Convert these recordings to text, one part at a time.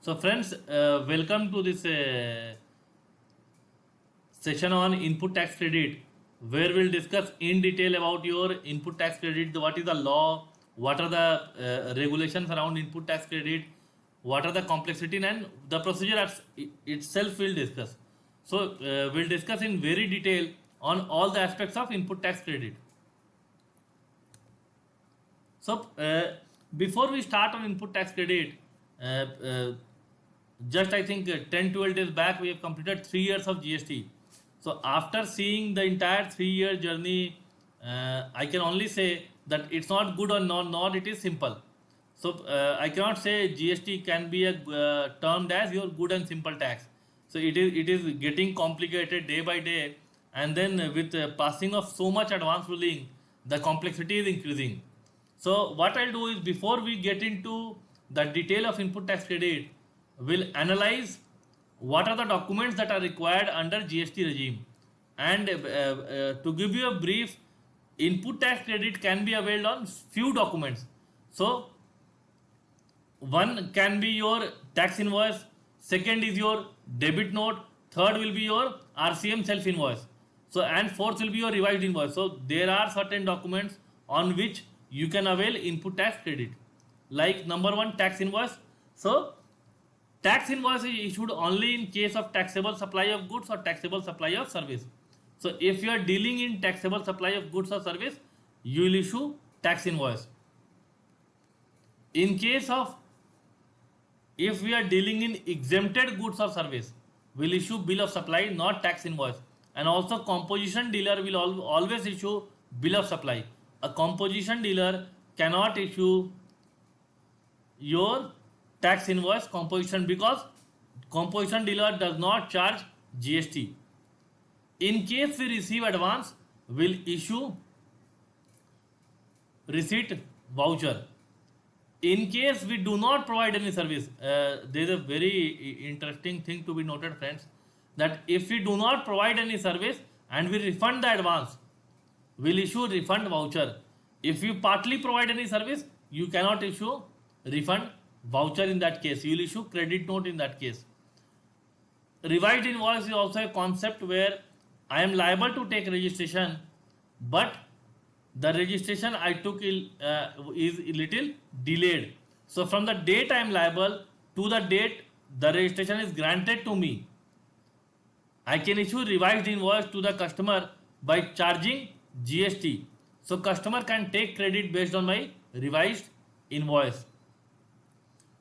So, friends, welcome to this session on input tax credit, where we'll discuss in detail about your input tax credit, what is the law, what are the regulations around input tax credit, what are the complexity, and the procedure itself we'll discuss. So, we'll discuss in very detail on all the aspects of input tax credit. So, before we start on input tax credit, uh, uh, just I think 10 12 days back we have completed 3 years of GST. So, after seeing the entire 3-year journey, I can only say that it's not good or not it is simple. So, I cannot say GST can be termed as your good and simple tax. So, it is getting complicated day by day, and then with passing of so much advanced ruling, the complexity is increasing. So what I'll do is, before we get into the detail of input tax credit, we'll analyze what are the documents that are required under GST regime. And to give you a brief, input tax credit can be availed on few documents. So one can be your tax invoice, second is your debit note, third will be your RCM self invoice. So and fourth will be your revised invoice. So there are certain documents on which you can avail input tax credit. Like number one, tax invoice. So tax invoice is issued only in case of taxable supply of goods or taxable supply of service. So if you are dealing in taxable supply of goods or service, you will issue tax invoice. In case of, if we are dealing in exempted goods or service, we'll issue bill of supply, not tax invoice. And also composition dealer will always issue bill of supply. A composition dealer cannot issue your tax invoice composition, because composition dealer does not charge GST. In case we receive advance, we'll issue receipt voucher. In case we do not provide any service, there is a very interesting thing to be noted, friends, that if we do not provide any service and we refund the advance, we'll issue refund voucher. If you partly provide any service, you cannot issue refund voucher in that case. You will issue credit note in that case. Revised invoice is also a concept where I am liable to take registration, but the registration I took is a little delayed. So from the date I am liable to the date the registration is granted to me, I can issue revised invoice to the customer by charging GST. So customer can take credit based on my revised invoice.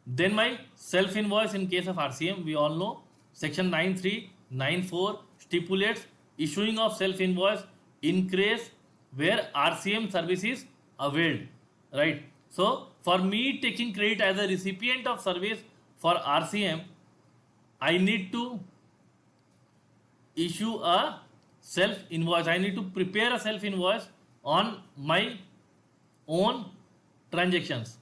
Then my self invoice in case of RCM, we all know section 9394 stipulates issuing of self invoice in case where RCM service is availed, right? So for me taking credit as a recipient of service for RCM, I need to issue a self invoice. I need to prepare a self invoice on my own transactions.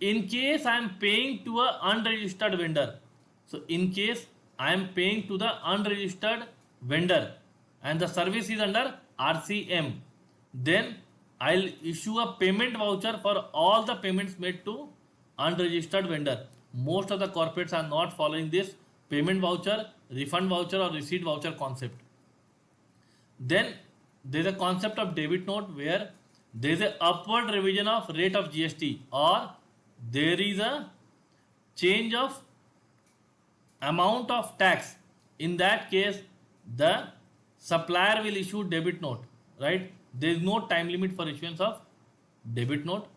In case I am paying to a unregistered vendor, so in case I am paying to the unregistered vendor and the service is under RCM, then I'll issue a payment voucher for all the payments made to unregistered vendor. Most of the corporates are not following this payment voucher, refund voucher or receipt voucher concept. Then there is a concept of debit note, where there is a upward revision of rate of GST, or there is a change of amount of tax. In that case, the supplier will issue debit note, right? There is no time limit for issuance of debit note.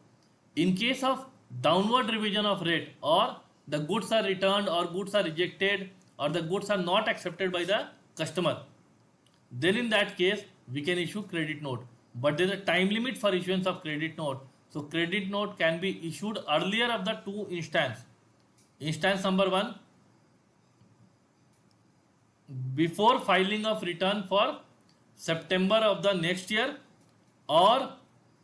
In case of downward revision of rate, or the goods are returned or goods are rejected or the goods are not accepted by the customer, then in that case we can issue credit note. But there is a time limit for issuance of credit note. So credit note can be issued earlier of the two instance. Instance number one, before filing of return for September of the next year, or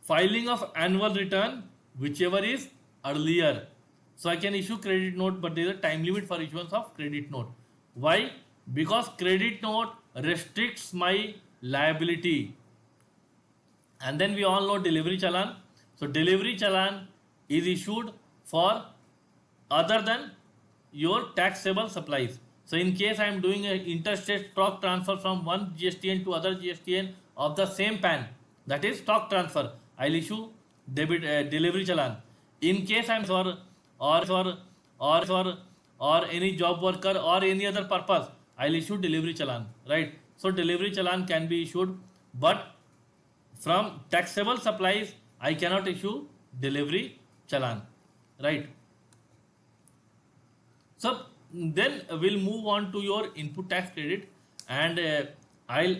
filing of annual return, whichever is earlier. So I can issue credit note, but there is a time limit for issuance of credit note. Why? Because credit note restricts my liability. And then we all know delivery challan. So delivery challan is issued for other than your taxable supplies. So in case I am doing an interstate stock transfer from one GSTN to other GSTN of the same PAN, that is stock transfer, I'll issue debit delivery challan. In case I'm or any job worker or any other purpose, I'll issue delivery challan, right? So delivery challan can be issued, but from taxable supplies I cannot issue delivery challan, right? So then we'll move on to your input tax credit, and I'll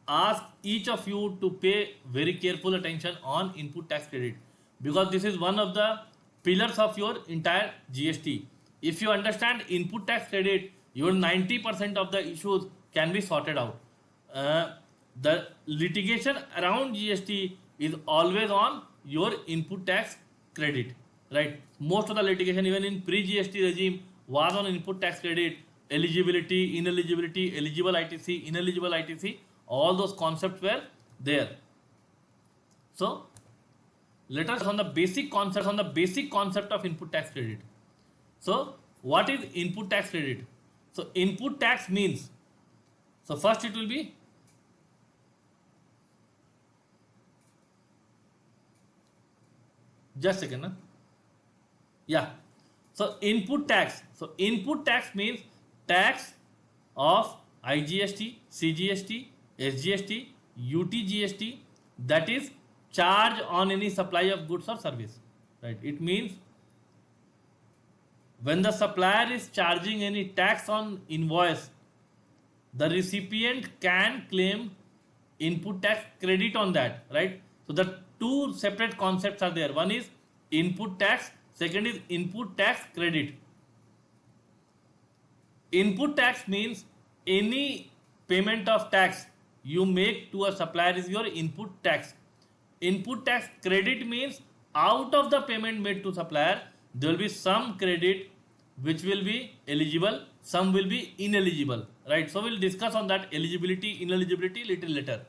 ask each of you to pay very careful attention on input tax credit, because this is one of the pillars of your entire GST. If you understand input tax credit, your 90% of the issues can be sorted out. Uh, the litigation around GST is always on your input tax credit, right? Most of the litigation, even in pre-GST regime, was on input tax credit, eligibility, ineligibility, eligible ITC, ineligible ITC. All those concepts were there. So let us on the basic concept of input tax credit. So what is input tax credit? So input tax means, so first it will be just a second, na? Yeah. So input tax. So input tax means tax of IGST, CGST, SGST, UTGST, that is charge on any supply of goods or service. Right? It means when the supplier is charging any tax on invoice, the recipient can claim input tax credit on that, right? So the two separate concepts are there. One is input tax, second is input tax credit. Input tax means any payment of tax you make to a supplier is your input tax. Input tax credit means out of the payment made to supplier, there will be some credit which will be eligible, some will be ineligible, right? So we'll discuss on that eligibility, ineligibility little later,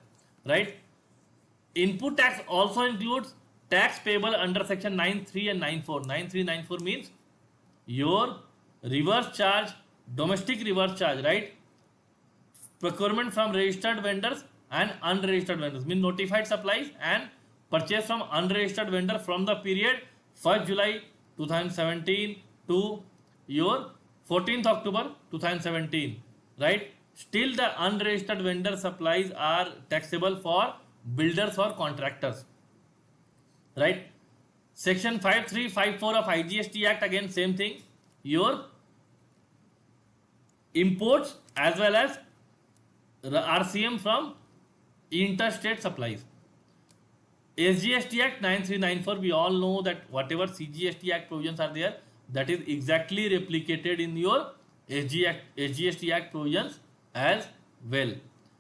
right? Input tax also includes tax payable under section 9.3 and 9.4. 9.3, 9.4 means your reverse charge, domestic reverse charge, right? Procurement from registered vendors and unregistered vendors, mean notified supplies and purchase from unregistered vendor from the period 1st July 2017 to your 14th October 2017, right? Still the unregistered vendor supplies are taxable for builders or contractors, right? Section 5354 of IGST Act, again same thing, your imports as well as RCM from interstate supplies. SGST Act 9394, we all know that whatever CGST Act provisions are there, that is exactly replicated in your SGST Act provisions as well.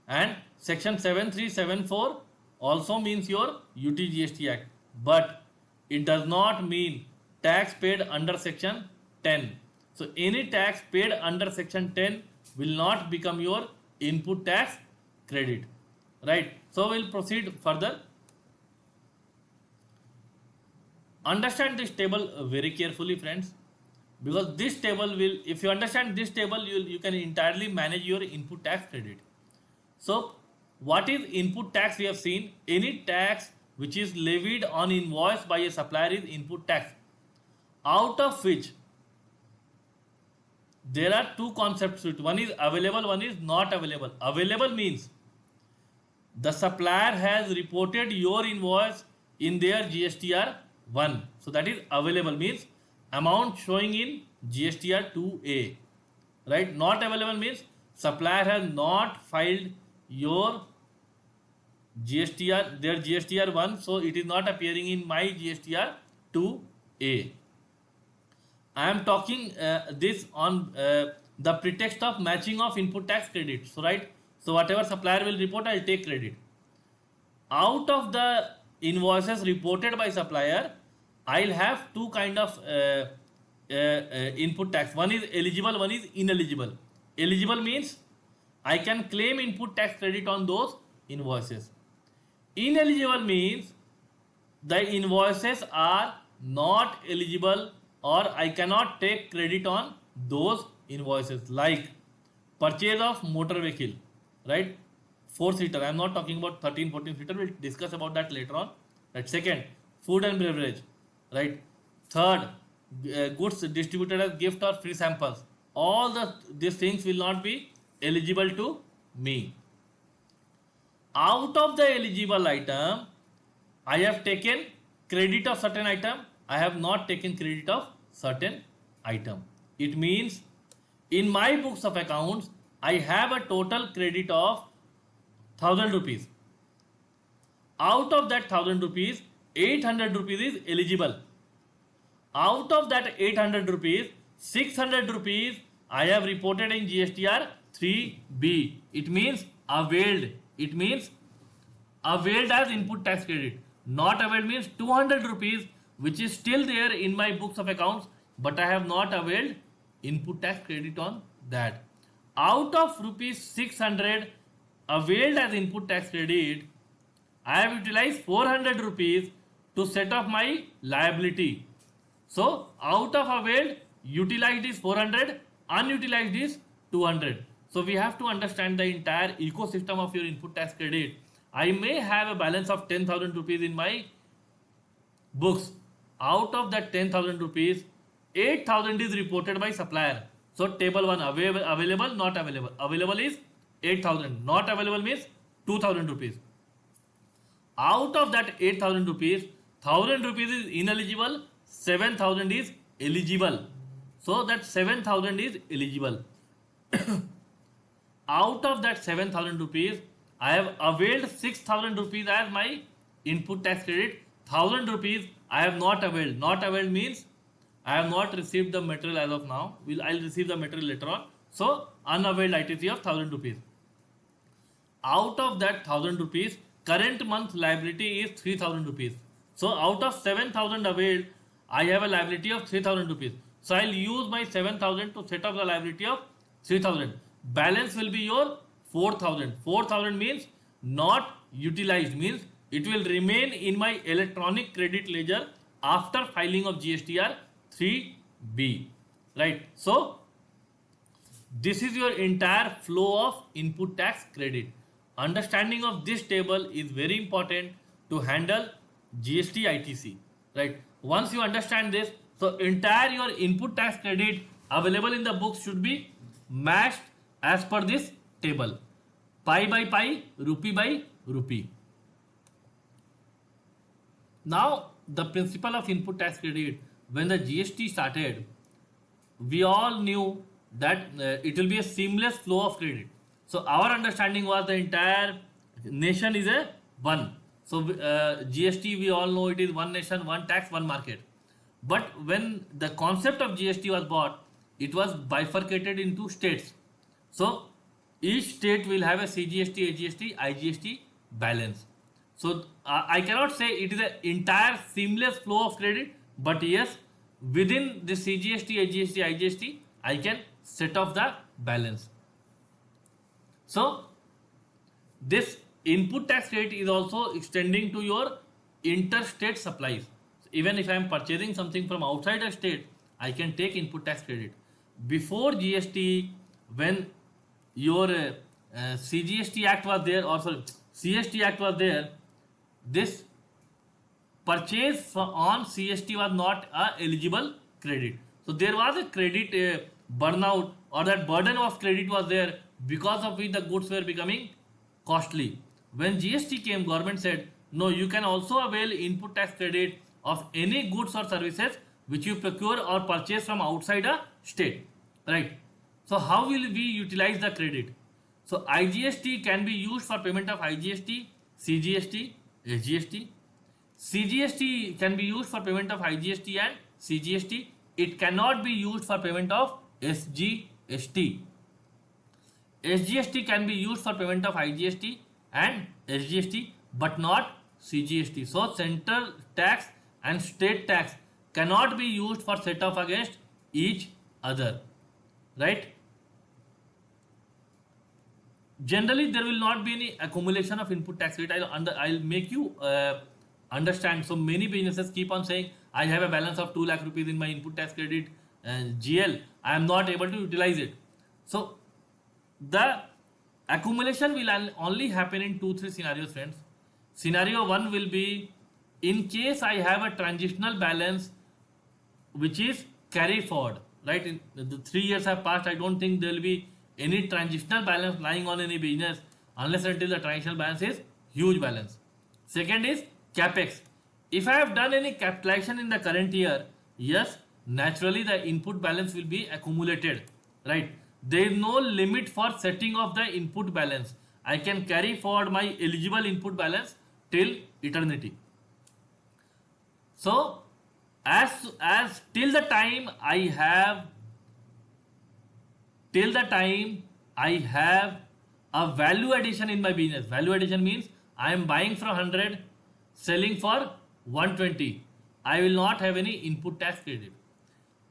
And section 7374 also means your UTGST Act, but it does not mean tax paid under section 10. So any tax paid under section 10 will not become your input tax credit, right? So we'll proceed further. Understand this table very carefully, friends, because this table will, if you understand this table, you can entirely manage your input tax credit. So what is input tax? We have seen any tax which is levied on invoice by a supplier is input tax, out of which there are two concepts. One is available, one is not available. Available means the supplier has reported your invoice in their GSTR 1. So that is available, means amount showing in GSTR 2A, right? Not available means supplier has not filed your GSTR, their GSTR 1, so it is not appearing in my GSTR 2A. I am talking this on the pretext of matching of input tax credit. So right, so whatever supplier will report, I'll take credit. Out of the invoices reported by supplier, I'll have two kind of input tax. One is eligible, one is ineligible. Eligible means I can claim input tax credit on those invoices. Ineligible means the invoices are not eligible or I cannot take credit on those invoices, like purchase of motor vehicle, right? 4-seater. I'm not talking about 13, 14-seater. We'll discuss about that later on. Right. Second, food and beverage, right? Third, goods distributed as gift or free samples. All these things will not be eligible to me. Out of the eligible item, I have taken credit of certain item. I have not taken credit of certain item. It means in my books of accounts, I have a total credit of 1000 rupees. Out of that 1000 rupees, 800 rupees is eligible. Out of that 800 rupees, 600 rupees I have reported in GSTR 3B. It means availed. It means availed as input tax credit. Not availed means 200 rupees, which is still there in my books of accounts, but I have not availed input tax credit on that. Out of rupees 600 availed as input tax credit, I have utilized 400 rupees to set off my liability. So out of availed, utilized is 400, unutilized is 200. So we have to understand the entire ecosystem of your input tax credit. I may have a balance of 10,000 rupees in my books. Out of that 10,000 rupees, 8,000 is reported by supplier. So table 1, available, not available. Available is 8,000, not available means 2,000 rupees. Out of that 8,000 rupees, 1,000 rupees is ineligible, 7,000 is eligible. So that 7,000 is eligible. Out of that 7,000 rupees, I have availed 6,000 rupees as my input tax credit. 1,000 rupees I have not availed. Not availed means I have not received the material as of now. I'll receive the material later on. So unavailed ITC of 1,000 rupees. Out of that 1,000 rupees, current month liability is 3,000 rupees. So out of 7,000 availed, I have a liability of 3,000 rupees. So I'll use my 7,000 to set up the liability of 3,000. Balance will be your 4,000. 4,000 means not utilized, means it will remain in my electronic credit ledger after filing of GSTR 3B. Right. So this is your entire flow of input tax credit. Understanding of this table is very important to handle GST ITC. Right. Once you understand this, so entire your input tax credit available in the books should be matched as per this table. Pi by pi, rupee by rupee. Now the principle of input tax credit, when the GST started, we all knew that it will be a seamless flow of credit. So our understanding was the entire nation is a one. So GST, we all know it is one nation, one tax, one market. But when the concept of GST was brought, it was bifurcated into states. So each state will have a CGST, AGST, IGST balance. So I cannot say it is an entire seamless flow of credit, but yes, within the CGST, AGST, IGST, I can set off the balance. So this input tax credit is also extending to your interstate supplies. Even if I am purchasing something from outside a state, I can take input tax credit. Before GST, when your CGST Act was there, or sorry, CST Act was there, this purchase on CST was not a eligible credit. So there was a credit burnout, or that burden of credit was there, because of which the goods were becoming costly. When GST came, government said, no, you can also avail input tax credit of any goods or services which you procure or purchase from outside a state. Right. So how will we utilize the credit? So IGST can be used for payment of IGST, CGST, SGST. CGST can be used for payment of IGST and CGST. It cannot be used for payment of SGST. SGST can be used for payment of IGST and SGST, but not CGST. So central tax and state tax cannot be used for set off against each other. Right? Generally, there will not be any accumulation of input tax rate. I'll make you understand. So many businesses keep on saying, I have a balance of 2 lakh rupees in my input tax credit GL. I am not able to utilize it. So the accumulation will only happen in 2-3 scenarios, friends. Scenario 1 will be in case I have a transitional balance which is carry forward, right? In the 3 years have passed, I don't think there will be any transitional balance lying on any business unless until the transitional balance is huge balance. Second is capex. If I have done any capitalization in the current year, yes, naturally the input balance will be accumulated, right? There is no limit for setting of the input balance. I can carry forward my eligible input balance till eternity. So as till the time I have a value addition in my business. Value addition means I am buying for 100, selling for 120. I will not have any input tax credit.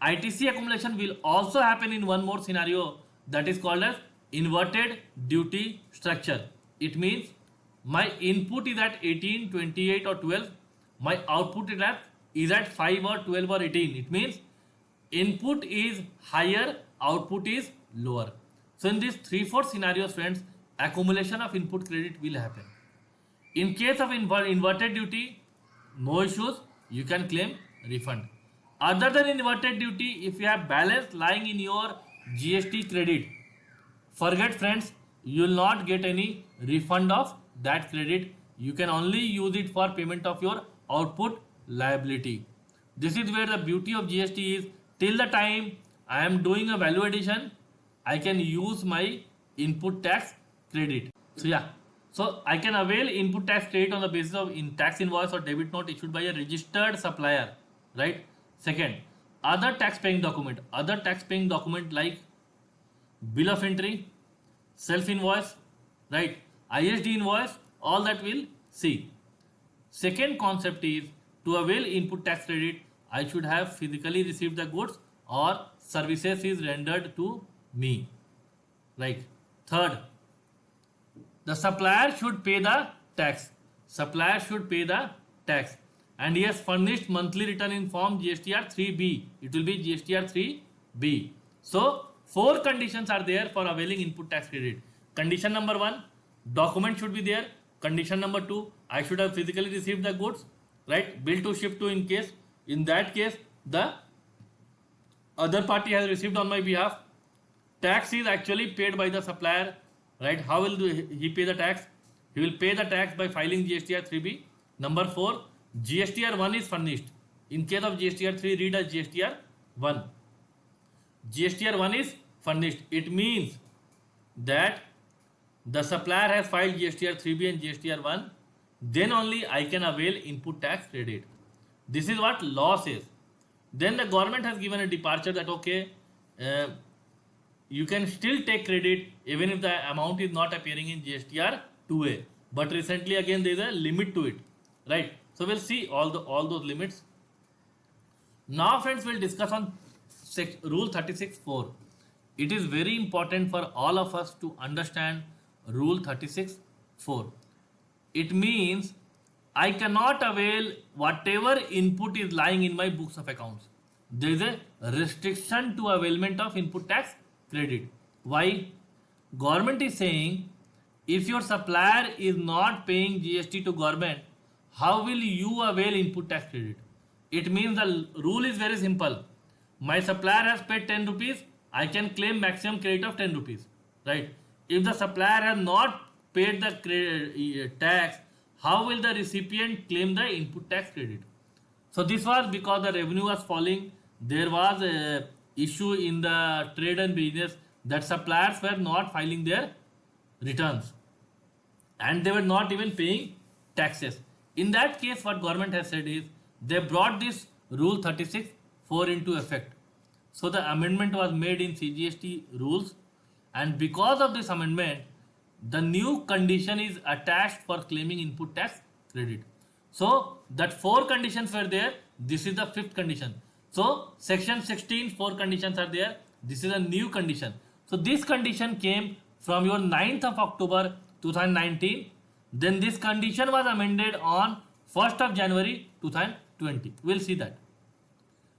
ITC accumulation will also happen in one more scenario, that is called as inverted duty structure. It means my input is at 18, 28 or 12. My output is at 5 or 12 or 18. It means input is higher, output is lower. So in these 3-4 scenarios, friends, accumulation of input credit will happen. In case of inverted duty, no issues, you can claim refund. Other than inverted duty, if you have balance lying in your GST credit, forget, friends, you will not get any refund of that credit. You can only use it for payment of your output liability. This is where the beauty of GST is. Till the time I am doing a value addition, I can use my input tax credit. So yeah, so I can avail input tax credit on the basis of tax invoice or debit note issued by a registered supplier, right? Second, other tax paying document. Other tax paying document like bill of entry, self invoice, right? ISD invoice, all that we'll see. Second concept is to avail input tax credit, I should have physically received the goods or services is rendered to me. Like third, the supplier should pay the tax. Supplier should pay the tax. And yes, furnished monthly return in form GSTR 3B. It will be GSTR 3B. So 4 conditions are there for availing input tax credit. Condition number 1, document should be there. Condition number 2, I should have physically received the goods, right? Bill to ship to in that case, the other party has received on my behalf. Tax is actually paid by the supplier, right? How will he pay the tax? He will pay the tax by filing GSTR 3B. Number 4, GSTR 1 is furnished. In case of GSTR 3, read as GSTR 1. GSTR 1 is furnished. It means that the supplier has filed GSTR 3B and GSTR 1. Then only I can avail input tax credit. This is what law says. Then the government has given a departure that okay, you can still take credit even if the amount is not appearing in GSTR 2A. But recently again there is a limit to it, right? So we'll see all those limits. Now friends, we'll discuss on rule 36.4. It is very important for all of us to understand rule 36.4. It means I cannot avail whatever input is lying in my books of accounts. There is a restriction to availment of input tax credit. Why? Government is saying if your supplier is not paying GST to government, how will you avail input tax credit? It means the rule is very simple. My supplier has paid 10 rupees, I can claim maximum credit of 10 rupees, right? If the supplier has not paid the tax, how will the recipient claim the input tax credit? So this was because the revenue was falling. There was a issue in the trade and business that suppliers were not filing their returns and they were not even paying taxes. In that case, what government has said is they brought this rule 36.4 into effect. So the amendment was made in CGST rules, and because of this amendment, the new condition is attached for claiming input tax credit. So that 4 conditions were there. This is the 5th condition. So section 16, 4 conditions are there. This is a new condition. So this condition came from your 9th of October 2019. Then this condition was amended on 1st of January 2020. We'll see that.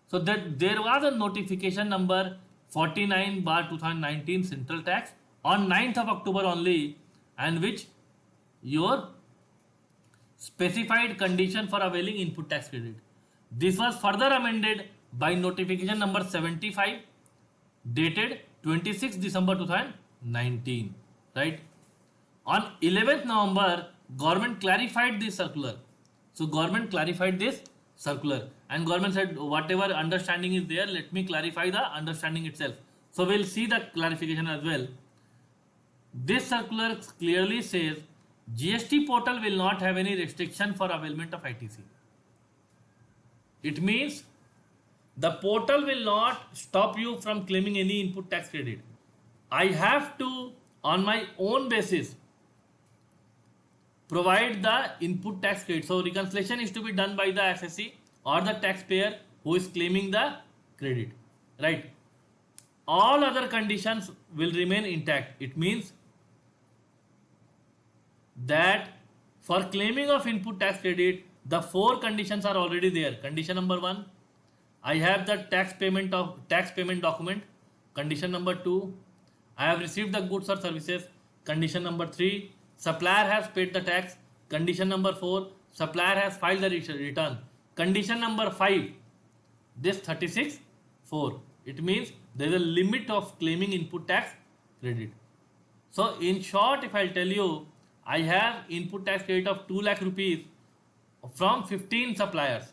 So that there was a notification number 49/2019 central tax on 9th of October only, and which your specified condition for availing input tax credit. This was further amended by notification number 75 dated 26 December 2019, right? On 11th November, government clarified this circular. So government clarified this circular, and government said whatever understanding is there, let me clarify the understanding itself. So we'll see the clarification as well. This circular clearly says GST portal will not have any restriction for availment of ITC. It means the portal will not stop you from claiming any input tax credit. I have to, on my own basis, provide the input tax credit. So reconciliation is to be done by the assessee or the taxpayer who is claiming the credit, right? All other conditions will remain intact. It means that for claiming of input tax credit, the 4 conditions are already there. Condition number 1, I have the tax payment document. Condition number 2, I have received the goods or services. Condition number 3, supplier has paid the tax. Condition number 4, supplier has filed the return. Condition number 5, this 36(4). It means there is a limit of claiming input tax credit. So in short, if I tell you, I have input tax credit of 2 lakh rupees from 15 suppliers.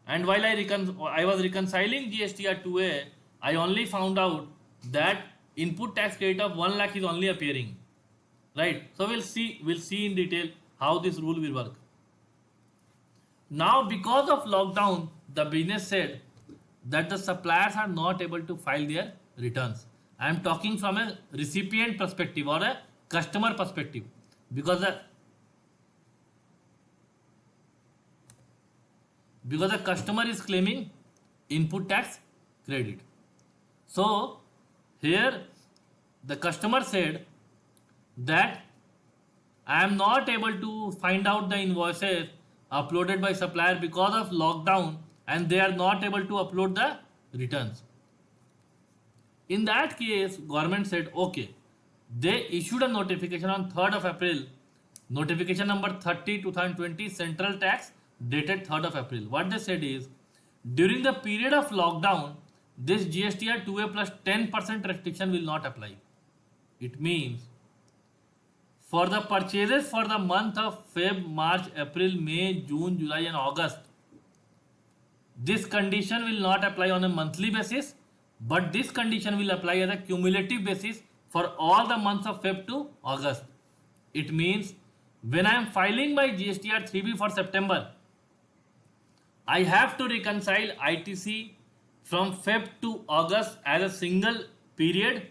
And while I was reconciling GSTR 2A, I only found out that input tax credit of 1 lakh is only appearing, right? So we'll see in detail how this rule will work. Now, because of lockdown, the business said that the suppliers are not able to file their returns. I am talking from a recipient perspective or a customer perspective, because the customer is claiming input tax credit. So here the customer said that I am not able to find out the invoices uploaded by supplier because of lockdown, and they are not able to upload the returns. In that case, government said okay. They issued a notification on 3rd of April, notification number 30/2020, central tax, dated 3rd of April. What they said is, during the period of lockdown, this GSTR 2A plus 10% restriction will not apply. It means for the purchases for the month of Feb, March, April, May, June, July and August, this condition will not apply on a monthly basis, but this condition will apply as a cumulative basis for all the months of Feb to August. It means when I am filing my GSTR 3B for September, I have to reconcile ITC from Feb to August as a single period,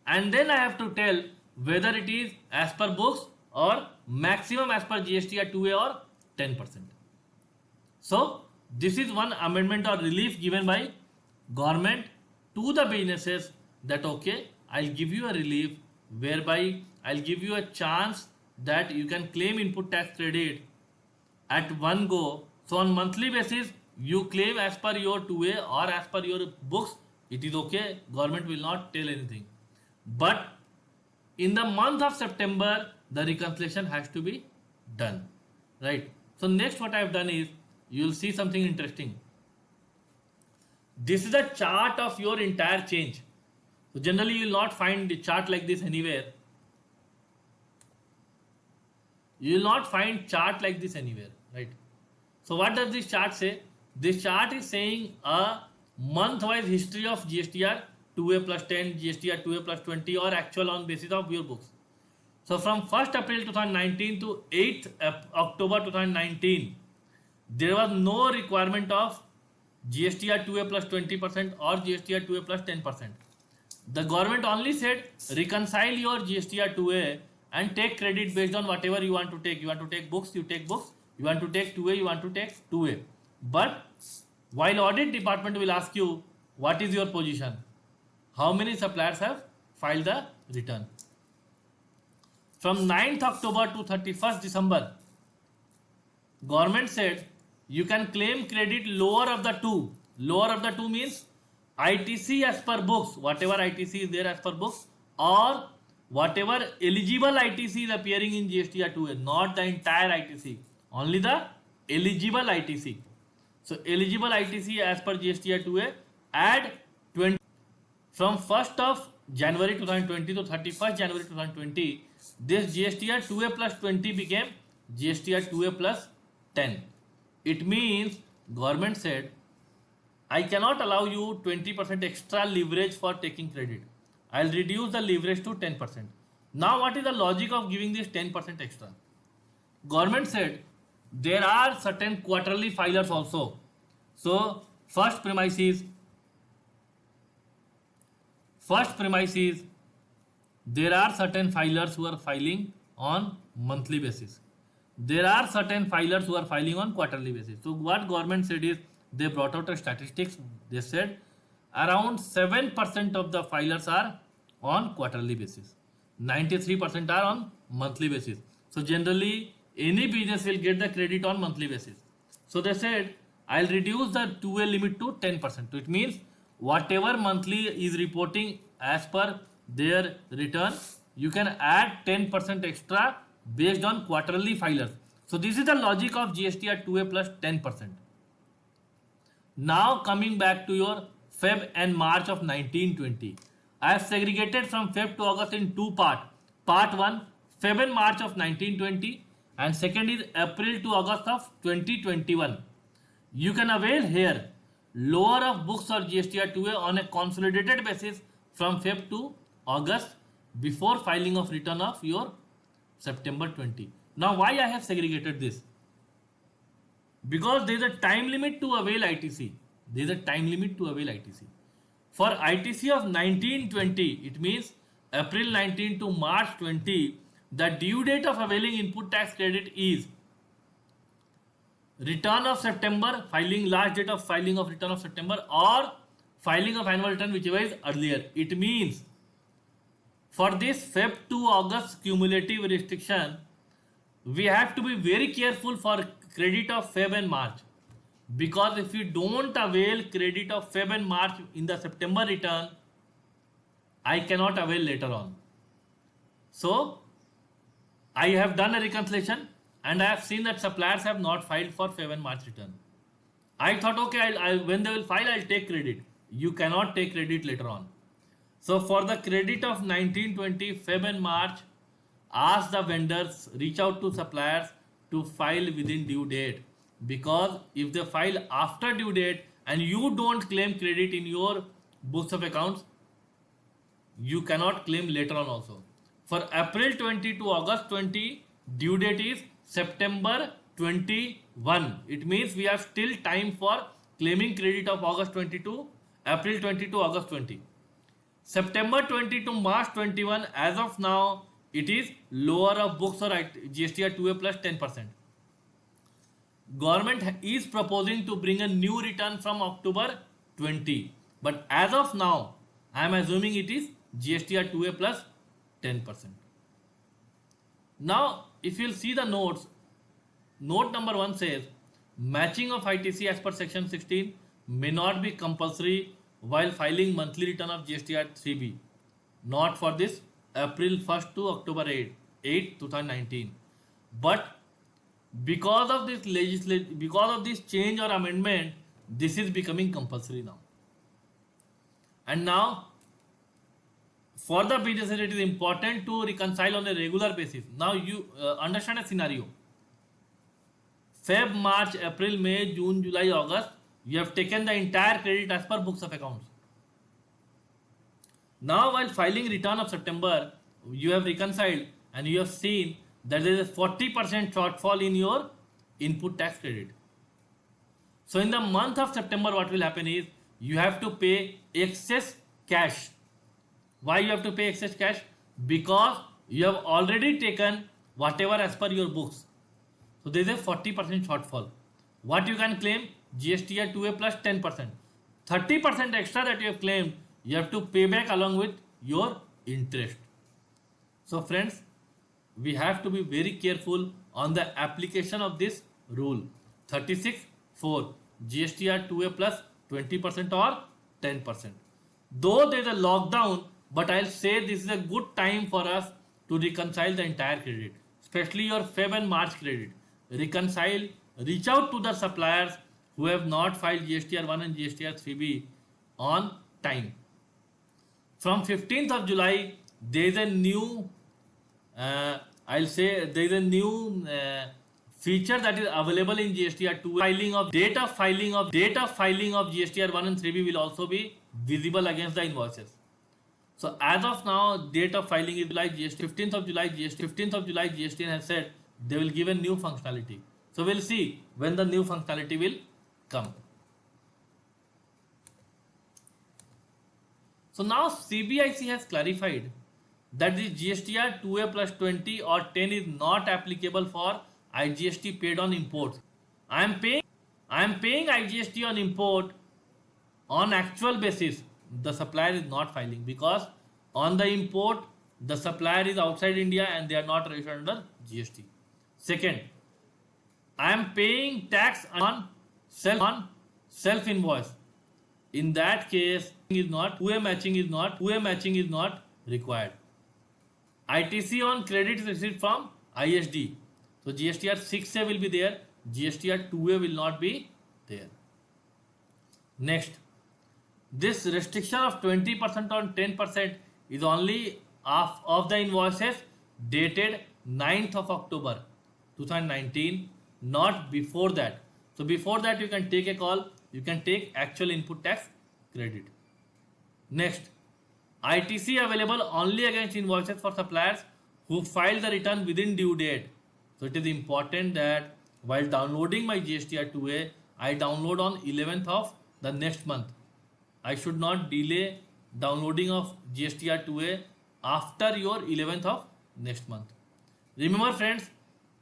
and then I have to tell whether it is as per books or maximum as per GSTR 2A or 10%. So this is one amendment or relief given by government to the businesses, that okay, I'll give you a relief whereby I'll give you a chance that you can claim input tax credit at one go. So on monthly basis, you claim as per your 2A or as per your books, it is okay, government will not tell anything. But in the month of September, the reconciliation has to be done, right? So next what I have done is, you will see something interesting. This is a chart of your entire change. So generally you will not find the chart like this anywhere. You will not find chart like this anywhere, right? So what does this chart say? This chart is saying a month-wise history of GSTR 2A plus 10, GSTR 2A plus 20 or actual on basis of your books. So from 1st April 2019 to 8th October 2019, there was no requirement of GSTR 2A plus 20% or GSTR 2A plus 10%. The government only said reconcile your GSTR 2A and take credit based on whatever you want to take. You want to take books, you take books. You want to take 2A, you want to take 2A. But while audit department will ask you, what is your position? How many suppliers have filed the return? From 9th October to 31st December, government said you can claim credit lower of the two. Lower of the two means ITC as per books, whatever ITC is there as per books, or whatever eligible ITC is appearing in GSTR 2A, not the entire ITC, only the eligible ITC. So eligible ITC as per GSTR 2A, add 20 from 1st of January 2020 to 31st January 2020. This GSTR 2A plus 20 became GSTR 2A plus 10. It means government said, I cannot allow you 20% extra leverage for taking credit. I'll reduce the leverage to 10%. Now what is the logic of giving this 10% extra? Government said there are certain quarterly filers also. So first premise is there are certain filers who are filing on monthly basis. There are certain filers who are filing on quarterly basis. So what government said is, they brought out a statistics. They said around 7% of the filers are on quarterly basis. 93% are on monthly basis. So generally any business will get the credit on monthly basis. So they said, I'll reduce the 2A limit to 10%. So it means whatever monthly is reporting as per their return, you can add 10% extra based on quarterly filers. So this is the logic of GSTR 2A plus 10%. Now coming back to your Feb and March of 1920. I have segregated from Feb to August in two parts. Part 1, Feb and March of 1920, and second is April to August of 2021. You can avail here lower of books or GSTR 2A on a consolidated basis from Feb to August before filing of return of your September 20. Now why I have segregated this? Because there is a time limit to avail ITC. There is a time limit to avail ITC. For ITC of 1920, it means April 19 to March 20, the due date of availing input tax credit is return of September, filing last date of filing of return of September, or filing of annual return, whichever is earlier. It means for this Feb to August cumulative restriction, we have to be very careful for credit of Feb and March, because if you don't avail credit of Feb and March in the September return, I cannot avail later on. So I have done a reconciliation and I have seen that suppliers have not filed for Feb and March return. I thought, okay, when they will file, I'll take credit. You cannot take credit later on. So for the credit of 1920 Feb and March, ask the vendors, reach out to suppliers to file within due date, because if they file after due date and you don't claim credit in your books of accounts, you cannot claim later on also. For April 20 to August 20, due date is September 21. It means we have still time for claiming credit of August 22, April 20 to August 20. September 20 to March 21, as of now, it is lower of books or GSTR 2A plus 10%. Government is proposing to bring a new return from October 20. But as of now, I am assuming it is GSTR 2A plus 10%. Now, if you'll see the notes, note number 1 says, matching of ITC as per section 16 may not be compulsory while filing monthly return of GSTR 3B. Not for this April 1st to October 8, 2019. But because of this because of this change or amendment, this is becoming compulsory now. And now, for the business, it is important to reconcile on a regular basis. Now you understand a scenario. Feb, March, April, May, June, July, August, you have taken the entire credit as per books of accounts. Now while filing return of September, you have reconciled and you have seen that there is a 40% shortfall in your input tax credit. So in the month of September, what will happen is you have to pay excess cash. Why you have to pay excess cash? Because you have already taken whatever as per your books. So there is a 40% shortfall. What you can claim? GSTR 2A plus 10%. 30% extra that you have claimed, you have to pay back along with your interest. So friends, we have to be very careful on the application of this rule. 36(4) GSTR 2A plus 20% or 10%. Though there is a lockdown, but I'll say this is a good time for us to reconcile the entire credit, especially your Feb and March credit. Reconcile, reach out to the suppliers who have not filed GSTR1 and GSTR3B on time. From 15th of July, there is a new, I'll say there is a new feature that is available in GSTR2. Filing of GSTR1 and 3B will also be visible against the invoices. So as of now, date of filing is July GST. 15th of July GSTN has said they will give a new functionality. So we'll see when the new functionality will come. So now CBIC has clarified that the GSTR 2A plus 20 or 10 is not applicable for IGST paid on imports. I am paying IGST on import on actual basis. The supplier is not filing because on the import the supplier is outside India and they are not registered under GST. Second, I am paying tax on self invoice. In that case, two-way matching is not required. ITC on credit received from ISD. So GSTR 6A will be there. GSTR 2A will not be there. Next, this restriction of 20% on 10% is only of the invoices dated 9th of October 2019, not before that. So before that you can take a call, you can take actual input tax credit. Next, ITC available only against invoices for suppliers who file the return within due date. So it is important that while downloading my GSTR 2A, I download on 11th of the next month. I should not delay downloading of GSTR 2A after your 11th of next month. Remember friends,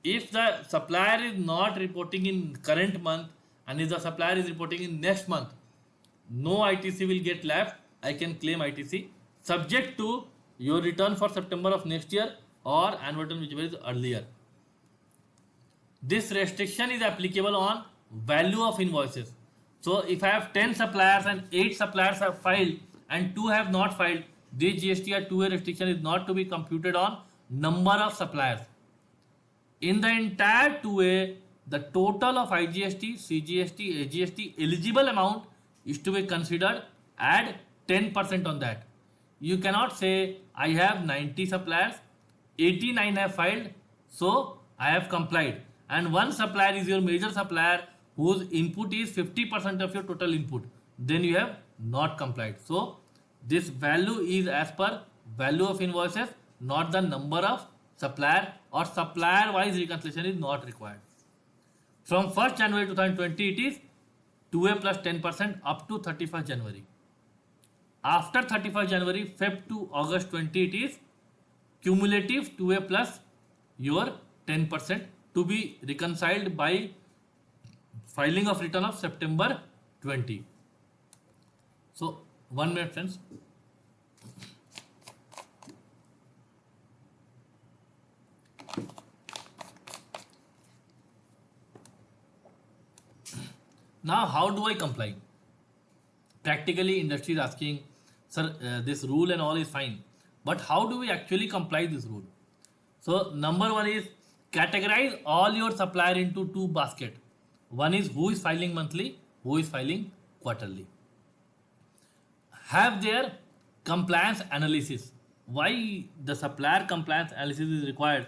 if the supplier is not reporting in current month and if the supplier is reporting in next month, no ITC will get left. I can claim ITC subject to your return for September of next year or annual return whichever is earlier. This restriction is applicable on value of invoices. So if I have 10 suppliers and 8 suppliers have filed and 2 have not filed, this GSTR 2A restriction is not to be computed on number of suppliers. In the entire 2A, the total of IGST, CGST, AGST eligible amount is to be considered. Add 10% on that. You cannot say I have 90 suppliers, 89 have filed, so I have complied. And one supplier is your major supplier whose input is 50% of your total input. Then you have not complied. So this value is as per value of invoices, not the number of supplier, or supplier wise reconciliation is not required. From 1st January 2020 it is 2A plus 10% up to 31st January. After 31st January, Feb to August 20 it is cumulative 2A plus your 10% to be reconciled by filing of return of September 20. So 1 minute friends. Now how do I comply? Practically industry is asking, sir, this rule and all is fine, but how do we actually comply this rule? So number 1 is categorize all your supplier into 2 baskets. One is who is filing monthly, who is filing quarterly. Have their compliance analysis. Why the supplier compliance analysis is required?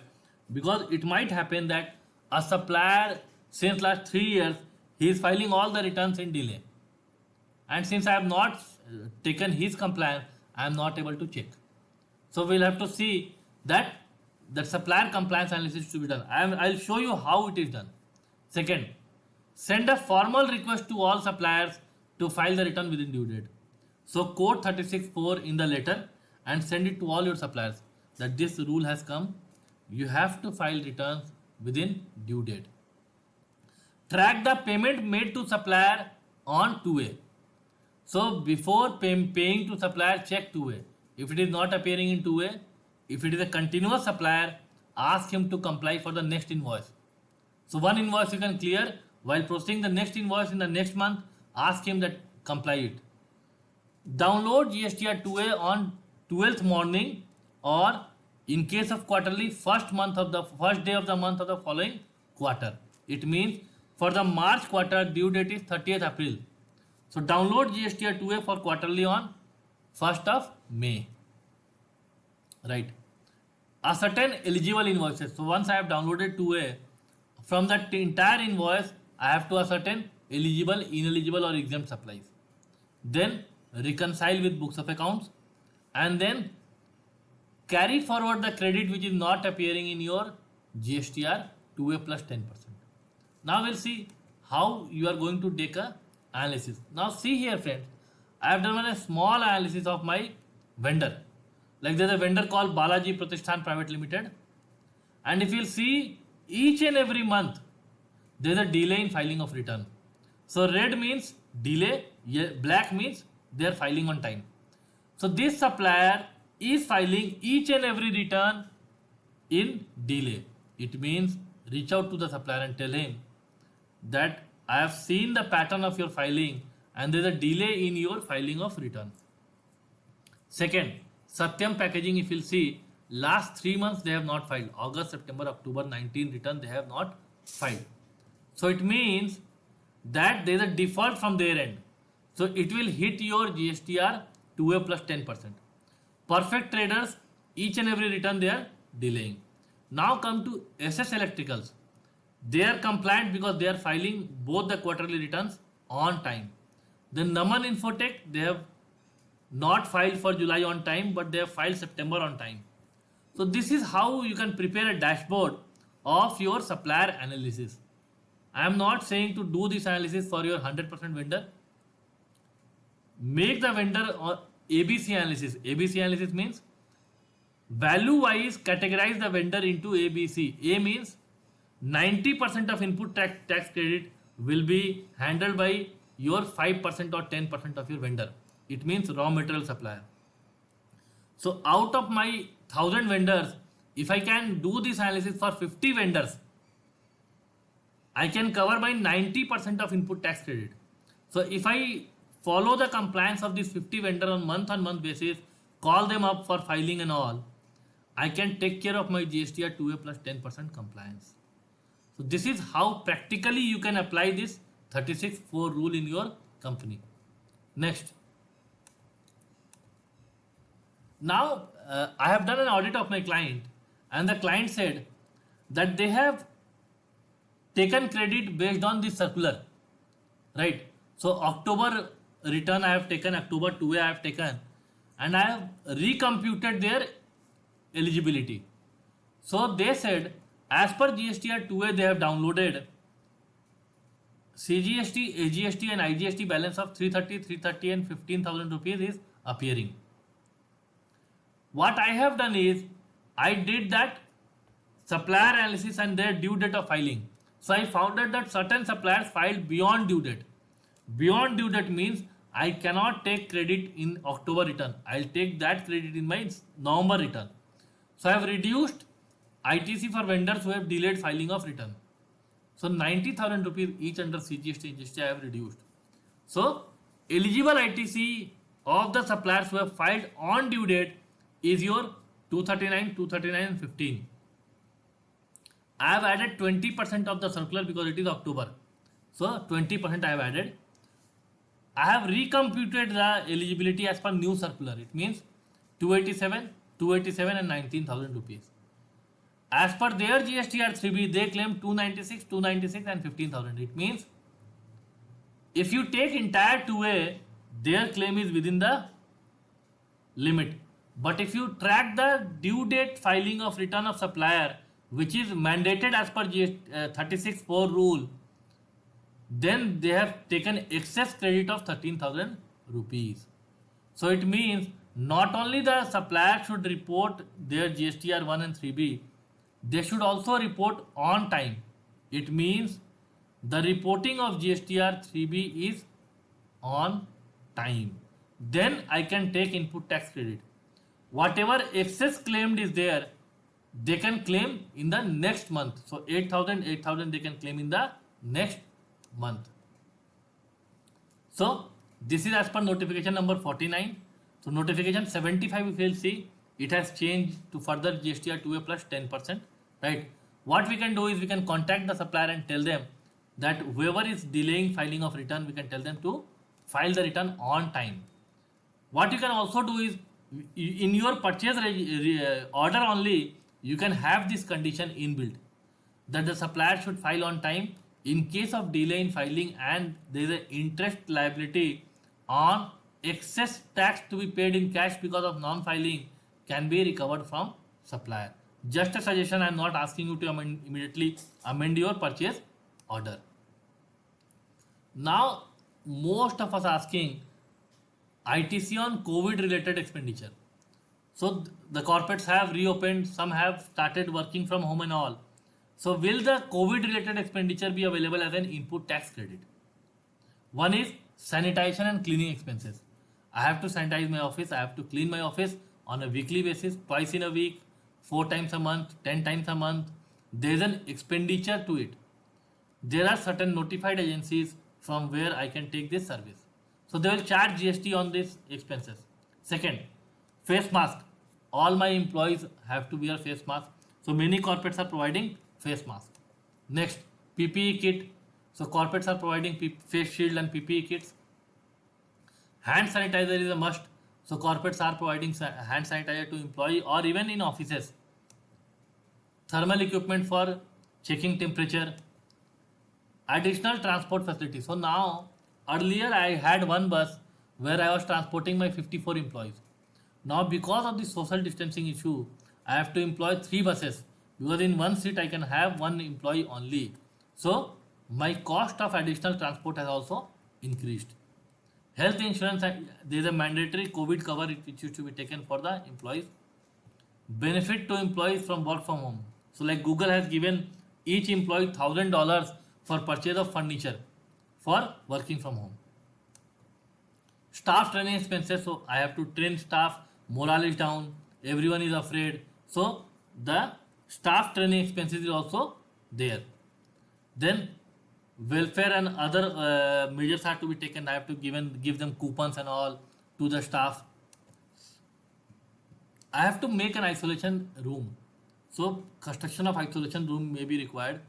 Because it might happen that a supplier since last 3 years he is filing all the returns in delay, and since I have not taken his compliance, I am not able to check. So we'll have to see that the supplier compliance analysis to be done. I'll show you how it is done. Second, send a formal request to all suppliers to file the return within due date. So quote 36.4 in the letter and send it to all your suppliers that this rule has come. You have to file returns within due date. Track the payment made to supplier on 2A. So before paying to supplier, check 2A. If it is not appearing in 2A, if it is a continuous supplier, ask him to comply for the next invoice. So one invoice you can clear, while processing the next invoice in the next month, ask him that comply it. Download GSTR 2A on 12th morning, or in case of quarterly, first day of the month of the following quarter. It means for the March quarter, due date is 30th April. So download GSTR 2A for quarterly on 1st of May. Right. A certain eligible invoices. So once I have downloaded 2A, from that entire invoice, I have to ascertain eligible, ineligible or exempt supplies. Then reconcile with books of accounts, and then carry forward the credit which is not appearing in your GSTR 2A plus 10%. Now we'll see how you are going to take a analysis. Now see here friends, I have done a small analysis of my vendor. Like there's a vendor called Balaji Pratishthan Private Limited, and if you'll see, each and every month there's a delay in filing of return. So red means delay, black means they are filing on time. So this supplier is filing each and every return in delay. It means reach out to the supplier and tell him that I have seen the pattern of your filing and there is a delay in your filing of return. Second, Satyam Packaging, if you'll see, last 3 months they have not filed. August, September, October 19 return they have not filed. So it means that there is a default from their end. So it will hit your GSTR 2A plus 10%. Perfect Traders, each and every return they are delaying. Now come to SS Electricals. They are compliant because they are filing both the quarterly returns on time. Then Naman Infotech, they have not filed for July on time, but they have filed September on time. So this is how you can prepare a dashboard of your supplier analysis. I am not saying to do this analysis for your 100% vendor. Make the vendor or ABC analysis. ABC analysis means value wise categorize the vendor into ABC. A means 90% of input tax credit will be handled by your 5% or 10% of your vendor. It means raw material supplier. So out of my 1000 vendors, if I can do this analysis for 50 vendors, I can cover by 90% of input tax credit. So if I follow the compliance of these 50 vendor on month basis, call them up for filing and all, I can take care of my GSTR 2A plus 10% compliance. So this is how practically you can apply this 36(4) rule in your company. Next. Now I have done an audit of my client, and the client said that they have taken credit based on this circular, right? So October return I have taken, October 2A I have taken, and I have recomputed their eligibility. So they said as per GSTR 2A they have downloaded CGST, AGST and IGST balance of 330 and 15,000 rupees is appearing. What I have done is I did that supplier analysis and their due date of filing. So I found out that certain suppliers filed beyond due date. Beyond due date means I cannot take credit in October return. I'll take that credit in my November return. So I have reduced ITC for vendors who have delayed filing of return. So 90,000 rupees each under CGST, GST I have reduced. So eligible ITC of the suppliers who have filed on due date is your 239 and 15. I have added 20% of the circular because it is October. So 20% I have added. I have recomputed the eligibility as per new circular. It means 287 and 19,000 rupees. As per their GSTR 3B, they claim 296 and 15,000. It means if you take entire 2A, their claim is within the limit. But if you track the due date filing of return of supplier, which is mandated as per 36(4) rule, then they have taken excess credit of 13,000 rupees. So it means not only the supplier should report their GSTR 1 and 3B, they should also report on time. It means the reporting of GSTR 3B is on time. Then I can take input tax credit. Whatever excess claimed is there, they can claim in the next month. So 8,000 they can claim in the next month. So This is as per notification number 49. So notification 75, if you will see, it has changed to further GST or 2A plus 10%, right? What we can do is we can contact the supplier and tell them that whoever is delaying filing of return, we can tell them to file the return on time. What you can also do is in your purchase order only, you can have this condition inbuilt that the supplier should file on time. In case of delay in filing and there is an interest liability on excess tax to be paid in cash because of non-filing, can be recovered from supplier. Just a suggestion, I am not asking you to immediately amend your purchase order. Now, most of us asking ITC on COVID related expenditure. So the corporates have reopened, some have started working from home and all. So will the COVID related expenditure be available as an input tax credit? One is sanitation and cleaning expenses. I have to sanitize my office, I have to clean my office on a weekly basis, twice in a week, 4 times a month, 10 times a month. There is an expenditure to it. There are certain notified agencies from where I can take this service. So they will charge GST on these expenses. Second, face mask. All my employees have to wear face mask. So many corporates are providing face mask. Next, PPE kit. So corporates are providing face shield and PPE kits. Hand sanitizer is a must. So corporates are providing hand sanitizer to employee or even in offices. Thermal equipment for checking temperature. Additional transport facility. So now, earlier I had one bus where I was transporting my 54 employees. Now because of the social distancing issue, I have to employ 3 buses because in one seat I can have 1 employee only. So my cost of additional transport has also increased. Health insurance, there is a mandatory COVID cover which used to be taken for the employees. Benefit to employees from work from home. So like Google has given each employee $1,000 for purchase of furniture for working from home. Staff training expenses. So I have to train staff, morale is down, everyone is afraid. So the staff training expenses is also there. Then welfare and other measures are to be taken. I have to give them coupons and all to the staff. I have to make an isolation room. So construction of isolation room may be required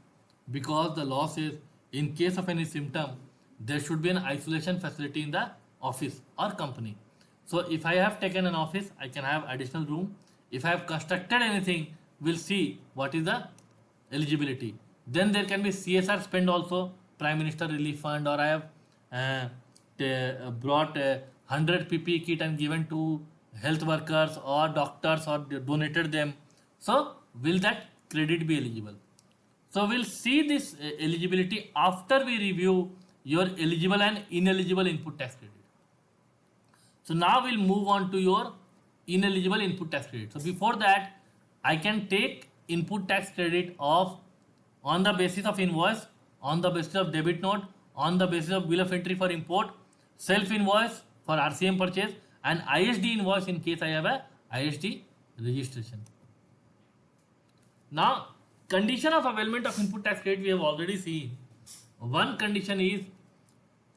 because the law says in case of any symptom, there should be an isolation facility in the office or company. So if I have taken an office, I can have additional room. If I have constructed anything, we'll see what is the eligibility. Then there can be CSR spend also, Prime Minister Relief Fund, or I have brought 100 PPE kit and given to health workers or doctors or donated them. So will that credit be eligible? So we'll see this eligibility after we review your eligible and ineligible input tax credit. So now we'll move on to your ineligible input tax credit. So before that, I can take input tax credit of on the basis of invoice, on the basis of debit note, on the basis of bill of entry for import, self invoice for RCM purchase, and ISD invoice in case I have a ISD registration. Now, condition of availment of input tax credit we have already seen. One condition is,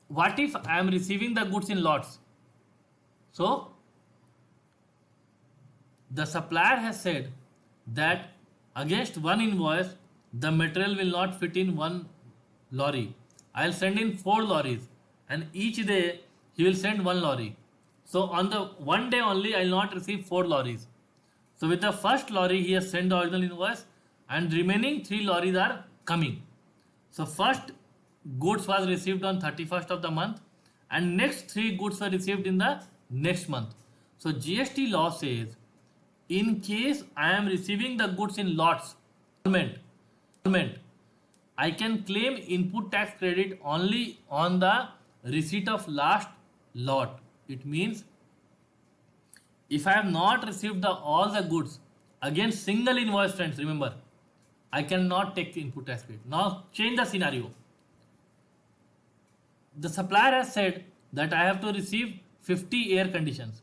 what if I am receiving the goods in lots? So the supplier has said that against one invoice, the material will not fit in one lorry. I'll send in 4 lorries and each day he will send 1 lorry. So on the one day only, I'll not receive 4 lorries. So with the first lorry, he has sent the original invoice and remaining 3 lorries are coming. So first goods was received on 31st of the month and next 3 goods were received in the next month. So GST law says, in case I am receiving the goods in lots, I can claim input tax credit only on the receipt of last lot. It means if I have not received all the goods against single invoice, friends, remember, I cannot take input tax credit. Now change the scenario. The supplier has said that I have to receive 50 air conditions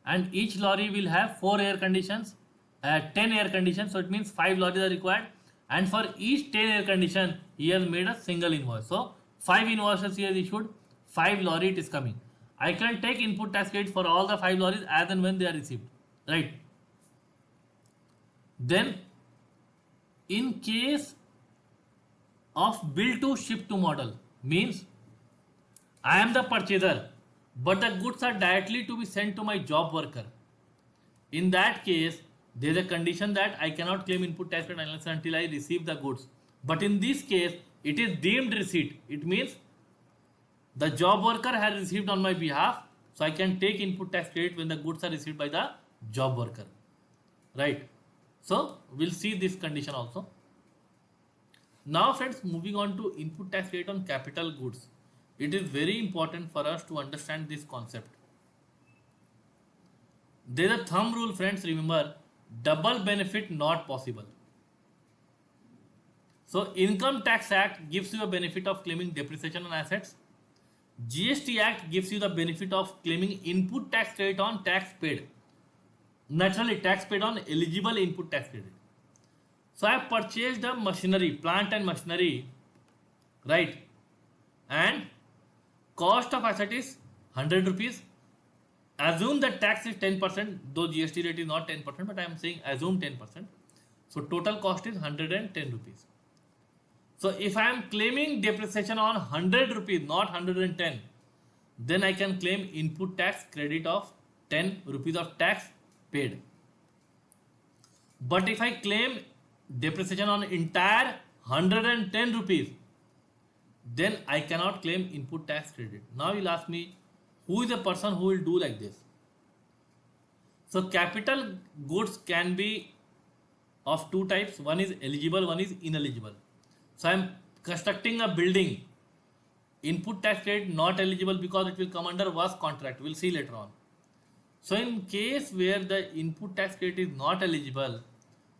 and each lorry will have 4 air conditions, 10 air conditions. So it means 5 lorries are required, and for each 10 air condition he has made a single invoice. So 5 invoices he has issued, 5 lorry it is coming. I can take input tax credit for all the 5 lorries as and when they are received, right? Then, in case of bill to ship to model, means I am the purchaser, but the goods are directly to be sent to my job worker. In that case, there is a condition that I cannot claim input tax credit unless and until I receive the goods. But in this case, it is deemed receipt. It means the job worker has received on my behalf, so I can take input tax credit when the goods are received by the job worker, right? So we'll see this condition also. Now friends, moving on to input tax credit on capital goods. It is very important for us to understand this concept. There is a thumb rule, friends, remember, double benefit not possible. So Income Tax Act gives you a benefit of claiming depreciation on assets. GST Act gives you the benefit of claiming input tax credit on tax paid. Naturally, tax paid on eligible input tax credit. So I have purchased a machinery, plant and machinery, right? And cost of asset is 100 rupees. Assume that tax is 10%, though GST rate is not 10%, but I am saying assume 10%. So total cost is 110 rupees. So if I am claiming depreciation on 100 rupees, not 110, then I can claim input tax credit of 10 rupees of tax paid. But if I claim depreciation on entire 110 rupees, then I cannot claim input tax credit. Now you'll ask me, who is the person who will do like this? So capital goods can be of two types. One is eligible, one is ineligible. So I am constructing a building. Input tax credit not eligible because it will come under work contract. We'll see later on. So in case where the input tax credit is not eligible,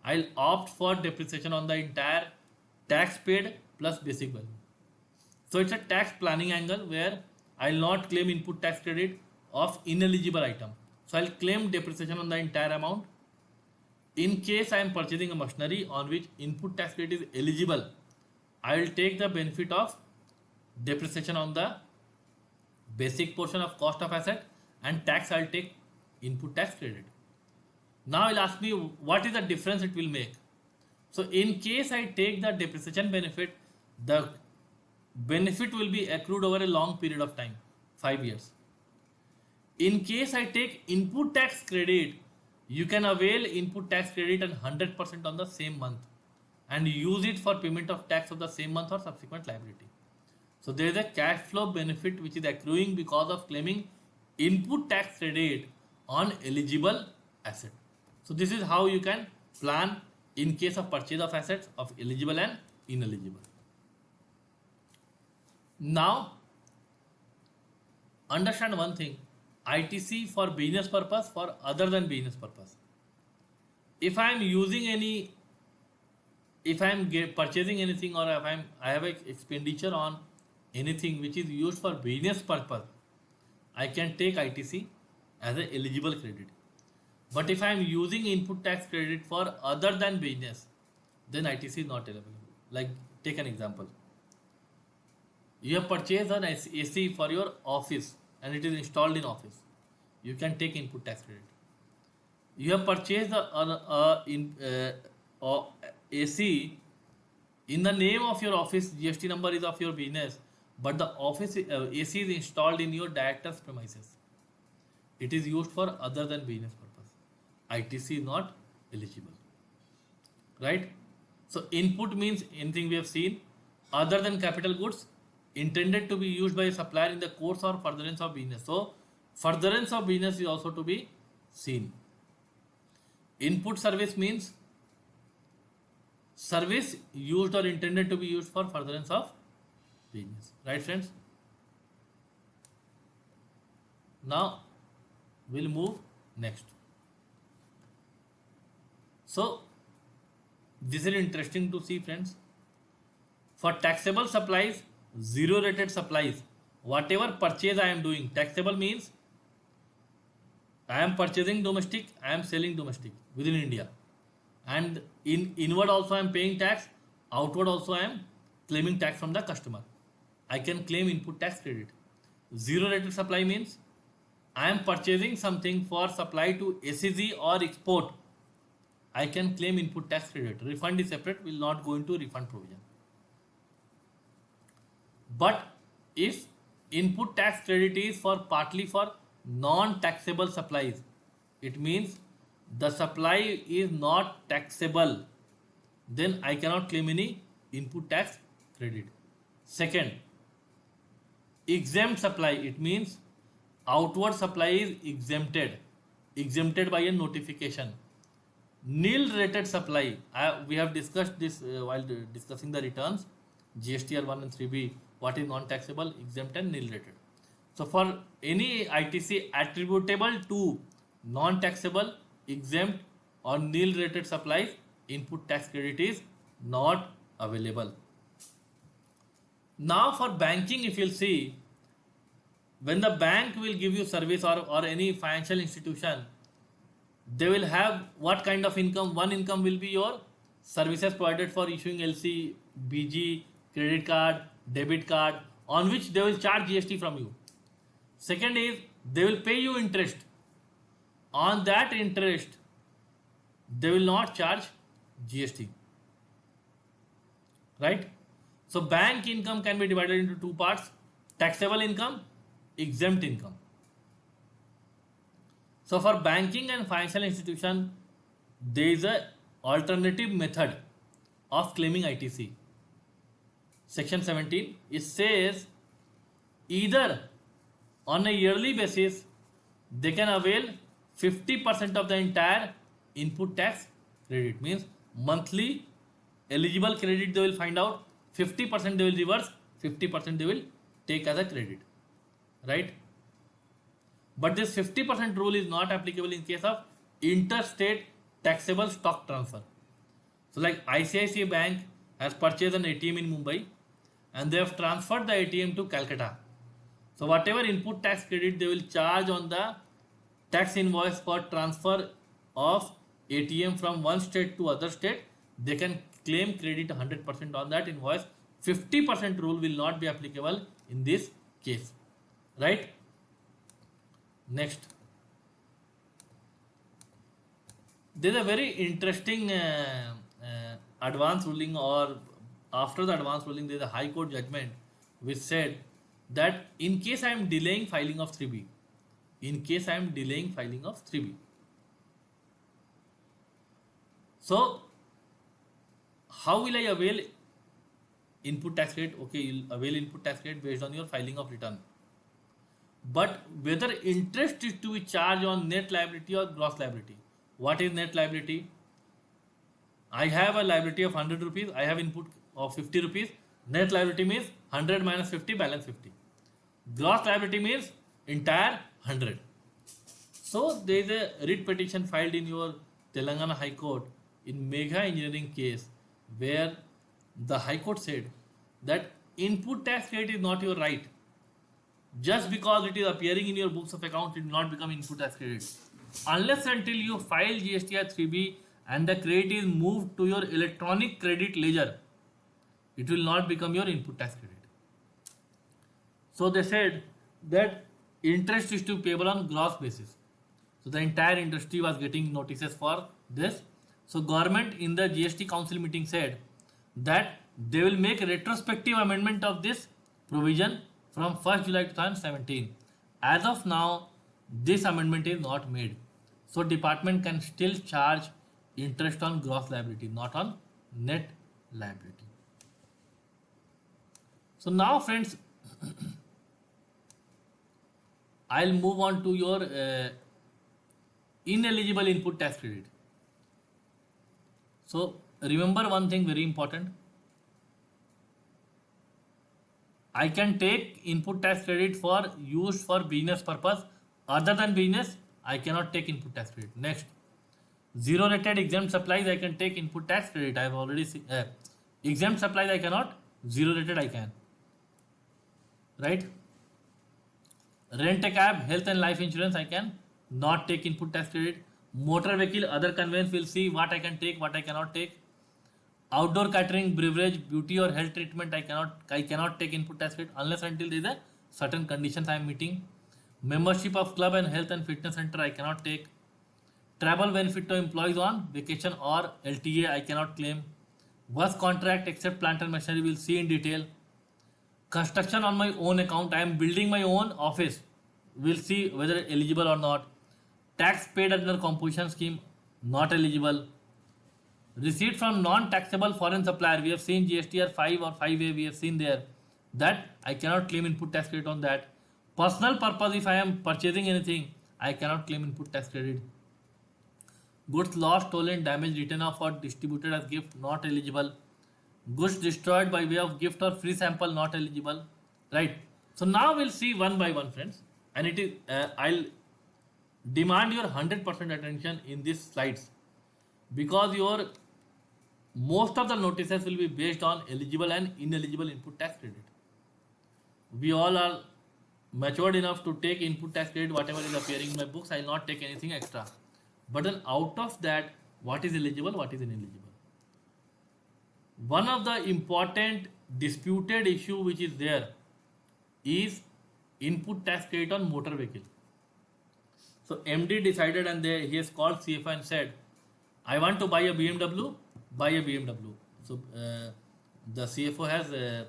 I'll opt for depreciation on the entire tax paid plus basic value. So it's a tax planning angle where I'll not claim input tax credit of ineligible item. So I'll claim depreciation on the entire amount. In case I am purchasing a machinery on which input tax credit is eligible, I will take the benefit of depreciation on the basic portion of cost of asset, and tax I'll take input tax credit. Now you'll ask me, what is the difference it will make? So in case I take the depreciation benefit, the benefit will be accrued over a long period of time, 5 years. In case I take input tax credit, you can avail input tax credit and 100% on the same month and use it for payment of tax of the same month or subsequent liability. So there is a cash flow benefit which is accruing because of claiming input tax credit on eligible asset. So this is how you can plan in case of purchase of assets of eligible and ineligible. Now understand one thing, ITC for business purpose, for other than business purpose. If I am using any, if I am purchasing anything, or if I have an expenditure on anything which is used for business purpose, I can take ITC as an eligible credit. But if I am using input tax credit for other than business, then ITC is not available. Like take an example. You have purchased an AC for your office and it is installed in office. You can take input tax credit. You have purchased AC in the name of your office, GST number is of your business, but the office AC is installed in your director's premises. It is used for other than business purpose. ITC is not eligible, right? So input means anything we have seen other than capital goods intended to be used by a supplier in the course or furtherance of business. So furtherance of business is also to be seen. Input service means service used or intended to be used for furtherance of business, right friends? Now we'll move next. So this is interesting to see, friends. For taxable supplies, zero rated supplies, whatever purchase I am doing, taxable means I am purchasing domestic, I am selling domestic within India, and in inward also I am paying tax, outward also I am claiming tax from the customer. I can claim input tax credit. Zero rated supply means I am purchasing something for supply to SEZ or export, I can claim input tax credit. Refund is separate, will not go into refund provision. But if input tax credit is for partly for non-taxable supplies, it means the supply is not taxable, then I cannot claim any input tax credit. Second, exempt supply, it means outward supply is exempted by a notification. Nil rated supply, we have discussed this while discussing the returns, GSTR 1 and 3B, what is non-taxable, exempt and nil rated. So for any ITC attributable to non-taxable, exempt or nil rated supplies, input tax credit is not available. Now for banking, if you'll see, when the bank will give you service or any financial institution, they will have what kind of income? One income will be your services provided for issuing LC, BG, credit card, debit card, on which they will charge GST from you. Second is they will pay you interest. On that interest, they will not charge GST. Right? So bank income can be divided into two parts: taxable income, exempt income. So for banking and financial institution, there is a alternative method of claiming ITC. Section 17, it says either on a yearly basis they can avail 50% of the entire input tax credit, means monthly eligible credit they will find out, 50% they will reverse, 50% they will take as a credit, right? But this 50% rule is not applicable in case of interstate taxable stock transfer. So like ICICI Bank has purchased an ATM in Mumbai and they have transferred the ATM to Calcutta. So whatever input tax credit they will charge on the tax invoice for transfer of ATM from one state to other state, they can claim credit 100% on that invoice. 50% rule will not be applicable in this case, right? Next, there is a very interesting advance ruling, or after the advance ruling there is a high court judgment which said that in case I am delaying filing of 3B, so how will I avail input tax rate? Okay, you'll avail input tax rate based on your filing of return. But whether interest is to be charged on net liability or gross liability. What is net liability? I have a liability of 100 rupees, I have input of 50 rupees. Net liability means 100 minus 50, balance 50. Gross liability means entire 100. So there is a writ petition filed in your Telangana High Court in Megha Engineering case, where the High Court said that input tax rate is not your right. Just because it is appearing in your books of account, it will not become input tax credit. Unless until you file GSTR 3B and the credit is moved to your electronic credit ledger, it will not become your input tax credit. So they said that interest is to be payable on gross basis. So the entire industry was getting notices for this. So government in the GST council meeting said that they will make a retrospective amendment of this provision from 1st July 2017. As of now, this amendment is not made. So department can still charge interest on gross liability, not on net liability. So now friends, I'll move on to your ineligible input tax credit. So remember one thing very important. I can take input tax credit for used for business purpose. Other than business, I cannot take input tax credit. Next, zero rated exempt supplies I can take input tax credit. I have already seen exempt supplies I cannot. Zero rated I can. Right? Rent a cab, health and life insurance I can not take input tax credit. Motor vehicle, other conveyance, will see what I can take, what I cannot take. Outdoor catering, beverage, beauty or health treatment I cannot take input tax credit unless until there is a certain conditions I am meeting. Membership of club and health and fitness center I cannot take. Travel benefit to employees on vacation or LTA I cannot claim. Bus contract except plant and machinery will see in detail. Construction on my own account, I am building my own office, will see whether eligible or not. Tax paid under composition scheme, not eligible. Receipt from non-taxable foreign supplier, we have seen GSTR 5 or 5A, we have seen there that I cannot claim input tax credit on that. Personal purpose, if I am purchasing anything, I cannot claim input tax credit. Goods lost, stolen, damaged, written off or distributed as gift, not eligible. Goods destroyed by way of gift or free sample, not eligible. Right. So now we'll see one by one, friends, and it is I'll demand your 100% attention in these slides, because your most of the notices will be based on eligible and ineligible input tax credit. We all are matured enough to take input tax credit, whatever is appearing in my books. I will not take anything extra. But then out of that, what is eligible, what is ineligible? One of the important disputed issue which is there is input tax credit on motor vehicle. So MD decided, and he has called CFO and said, I want to buy a BMW, buy a BMW. So the CFO has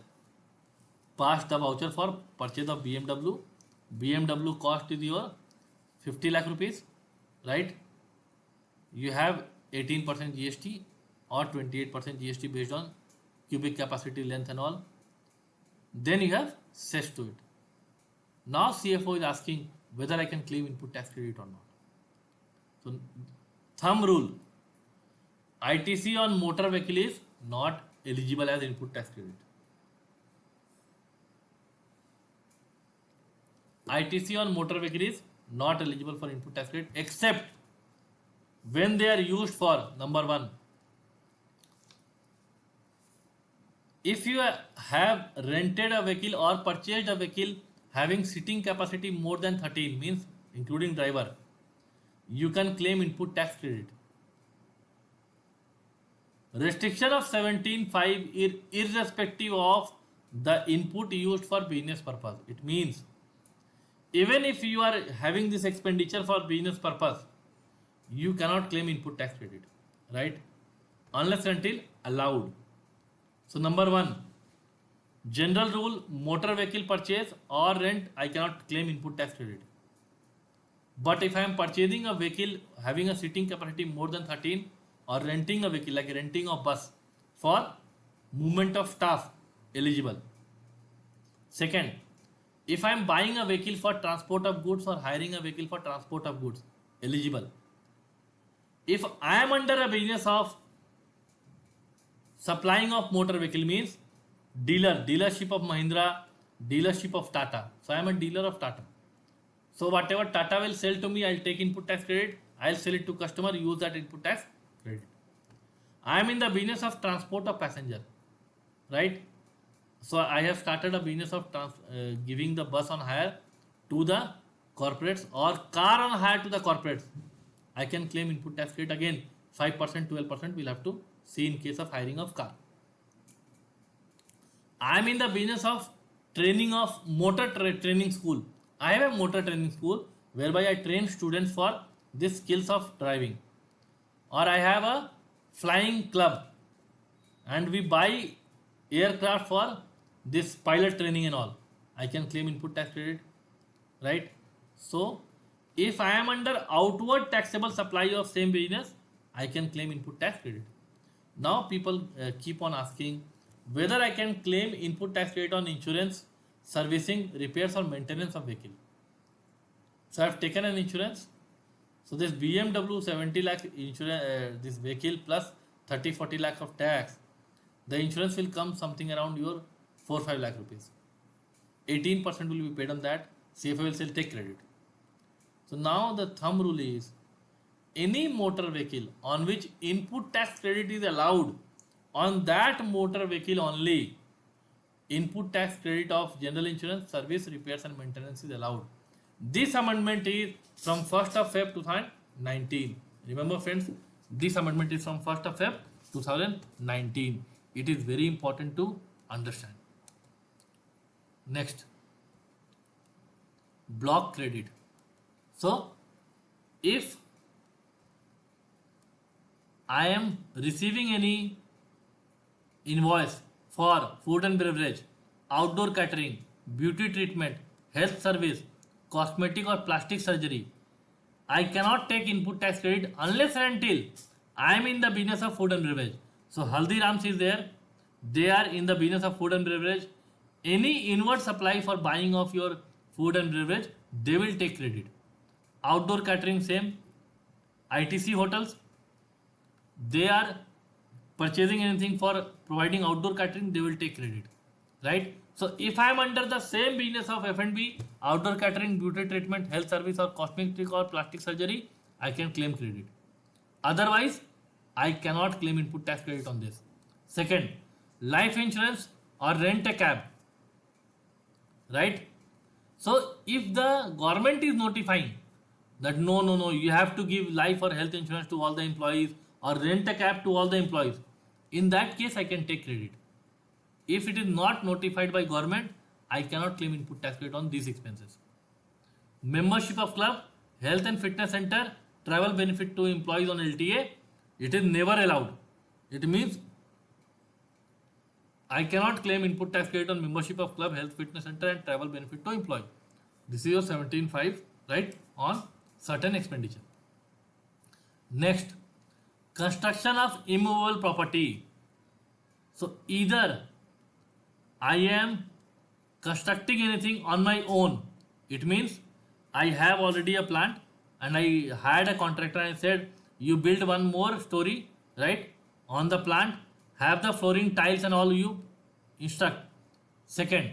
passed the voucher for purchase of BMW. BMW cost is your 50 lakh rupees, right? You have 18% GST or 28% GST based on cubic capacity, length and all. Then you have cess to it. Now CFO is asking whether I can claim input tax credit or not. So thumb rule, ITC on motor vehicle is not eligible as input tax credit. ITC on motor vehicle is not eligible for input tax credit except when they are used for, number one, if you have rented a vehicle or purchased a vehicle having seating capacity more than 13, means including driver, you can claim input tax credit. Restriction of 17.5 is irrespective of the input used for business purpose. It means even if you are having this expenditure for business purpose, you cannot claim input tax credit, right? Unless until allowed. So number one, general rule, motor vehicle purchase or rent, I cannot claim input tax credit. But if I am purchasing a vehicle having a seating capacity more than 13 or renting a vehicle like renting a bus for movement of staff, eligible. Second, if I am buying a vehicle for transport of goods or hiring a vehicle for transport of goods, eligible. If I am under a business of supplying of motor vehicle, means dealership of Mahindra, dealership of Tata. So I am a dealer of Tata. So whatever Tata will sell to me, I will take input tax credit. I will sell it to customer, use that input tax credit. I am in the business of transport of passenger, right? So I have started a business of giving the bus on hire to the corporates or car on hire to the corporates. I can claim input tax credit again. 5%, 12% we'll have to see in case of hiring of car. I am in the business of training of motor training school. I have a motor training school whereby I train students for this skills of driving. Or I have a flying club and we buy aircraft for this pilot training and all. I can claim input tax credit, right? So if I am under outward taxable supply of same business, I can claim input tax credit. Now people keep on asking whether I can claim input tax credit on insurance, servicing, repairs or maintenance of vehicle. So I have taken an insurance. So this BMW 70 lakh insurance, this vehicle plus 30-40 lakhs of tax, the insurance will come something around your 4-5 lakh rupees. 18% will be paid on that. CFO will say take credit. So now the thumb rule is any motor vehicle on which input tax credit is allowed, on that motor vehicle only input tax credit of general insurance, service, repairs and maintenance is allowed. This amendment is from 1st of Feb 2019. Remember friends, this amendment is from 1st of Feb 2019. It is very important to understand. Next, block credit. So if I am receiving any invoice for food and beverage, outdoor catering, beauty treatment, health service, cosmetic or plastic surgery, I cannot take input tax credit unless and until I am in the business of food and beverage. So Haldirams is there. They are in the business of food and beverage. Any inward supply for buying of your food and beverage, they will take credit. Outdoor catering, same. ITC hotels, they are purchasing anything for providing outdoor catering, they will take credit, right? So if I am under the same business of F&B, outdoor catering, beauty treatment, health service or cosmetic or plastic surgery, I can claim credit. Otherwise, I cannot claim input tax credit on this. Second, life insurance or rent a cab, right? So if the government is notifying that no, you have to give life or health insurance to all the employees or rent a cab to all the employees, in that case I can take credit. If it is not notified by government, I cannot claim input tax credit on these expenses. Membership of club, health and fitness center, travel benefit to employees on LTA, it is never allowed. It means I cannot claim input tax credit on membership of club, health, fitness center and travel benefit to employee. This is your 17.5, right, on certain expenditure. Next, construction of immovable property. So either I am constructing anything on my own. It means I have already a plant and I hired a contractor and I said, you build one more story, right, on the plant, have the flooring, tiles and all you instruct. Second,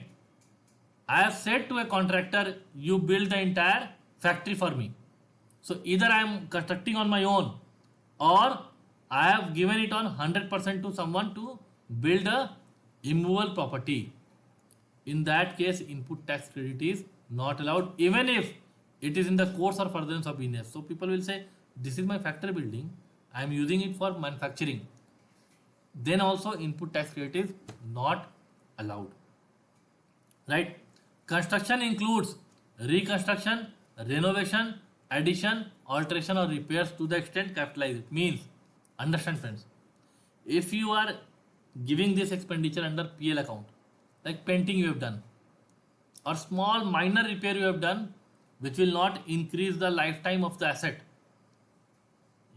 I have said to a contractor, you build the entire factory for me. So either I am constructing on my own or I have given it on 100% to someone to build a immovable property. In that case, input tax credit is not allowed, even if it is in the course or furtherance of business. So people will say, this is my factory building, I am using it for manufacturing. Then also input tax credit is not allowed, right? Construction includes reconstruction, renovation, addition, alteration or repairs to the extent capitalized. It means, understand friends, if you are giving this expenditure under PL account, like painting you have done or small minor repair you have done, which will not increase the lifetime of the asset,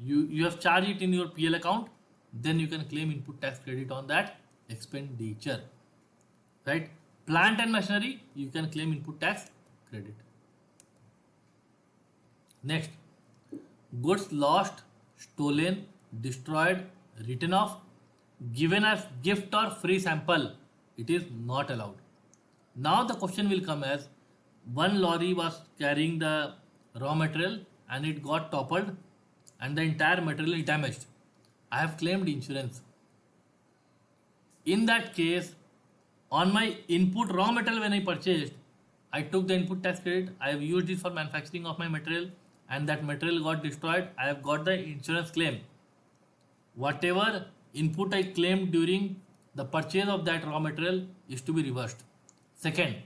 you have charged it in your PL account, then you can claim input tax credit on that expenditure, right? Plant and machinery, you can claim input tax credit. Next, goods lost, stolen, destroyed, written off, given as gift or free sample, it is not allowed. Now the question will come as, one lorry was carrying the raw material and it got toppled and the entire material is damaged. I have claimed insurance. In that case, on my input raw material when I purchased, I took the input tax credit, I have used it for manufacturing of my material and that material got destroyed, I have got the insurance claim. Whatever input I claimed during the purchase of that raw material is to be reversed. Second,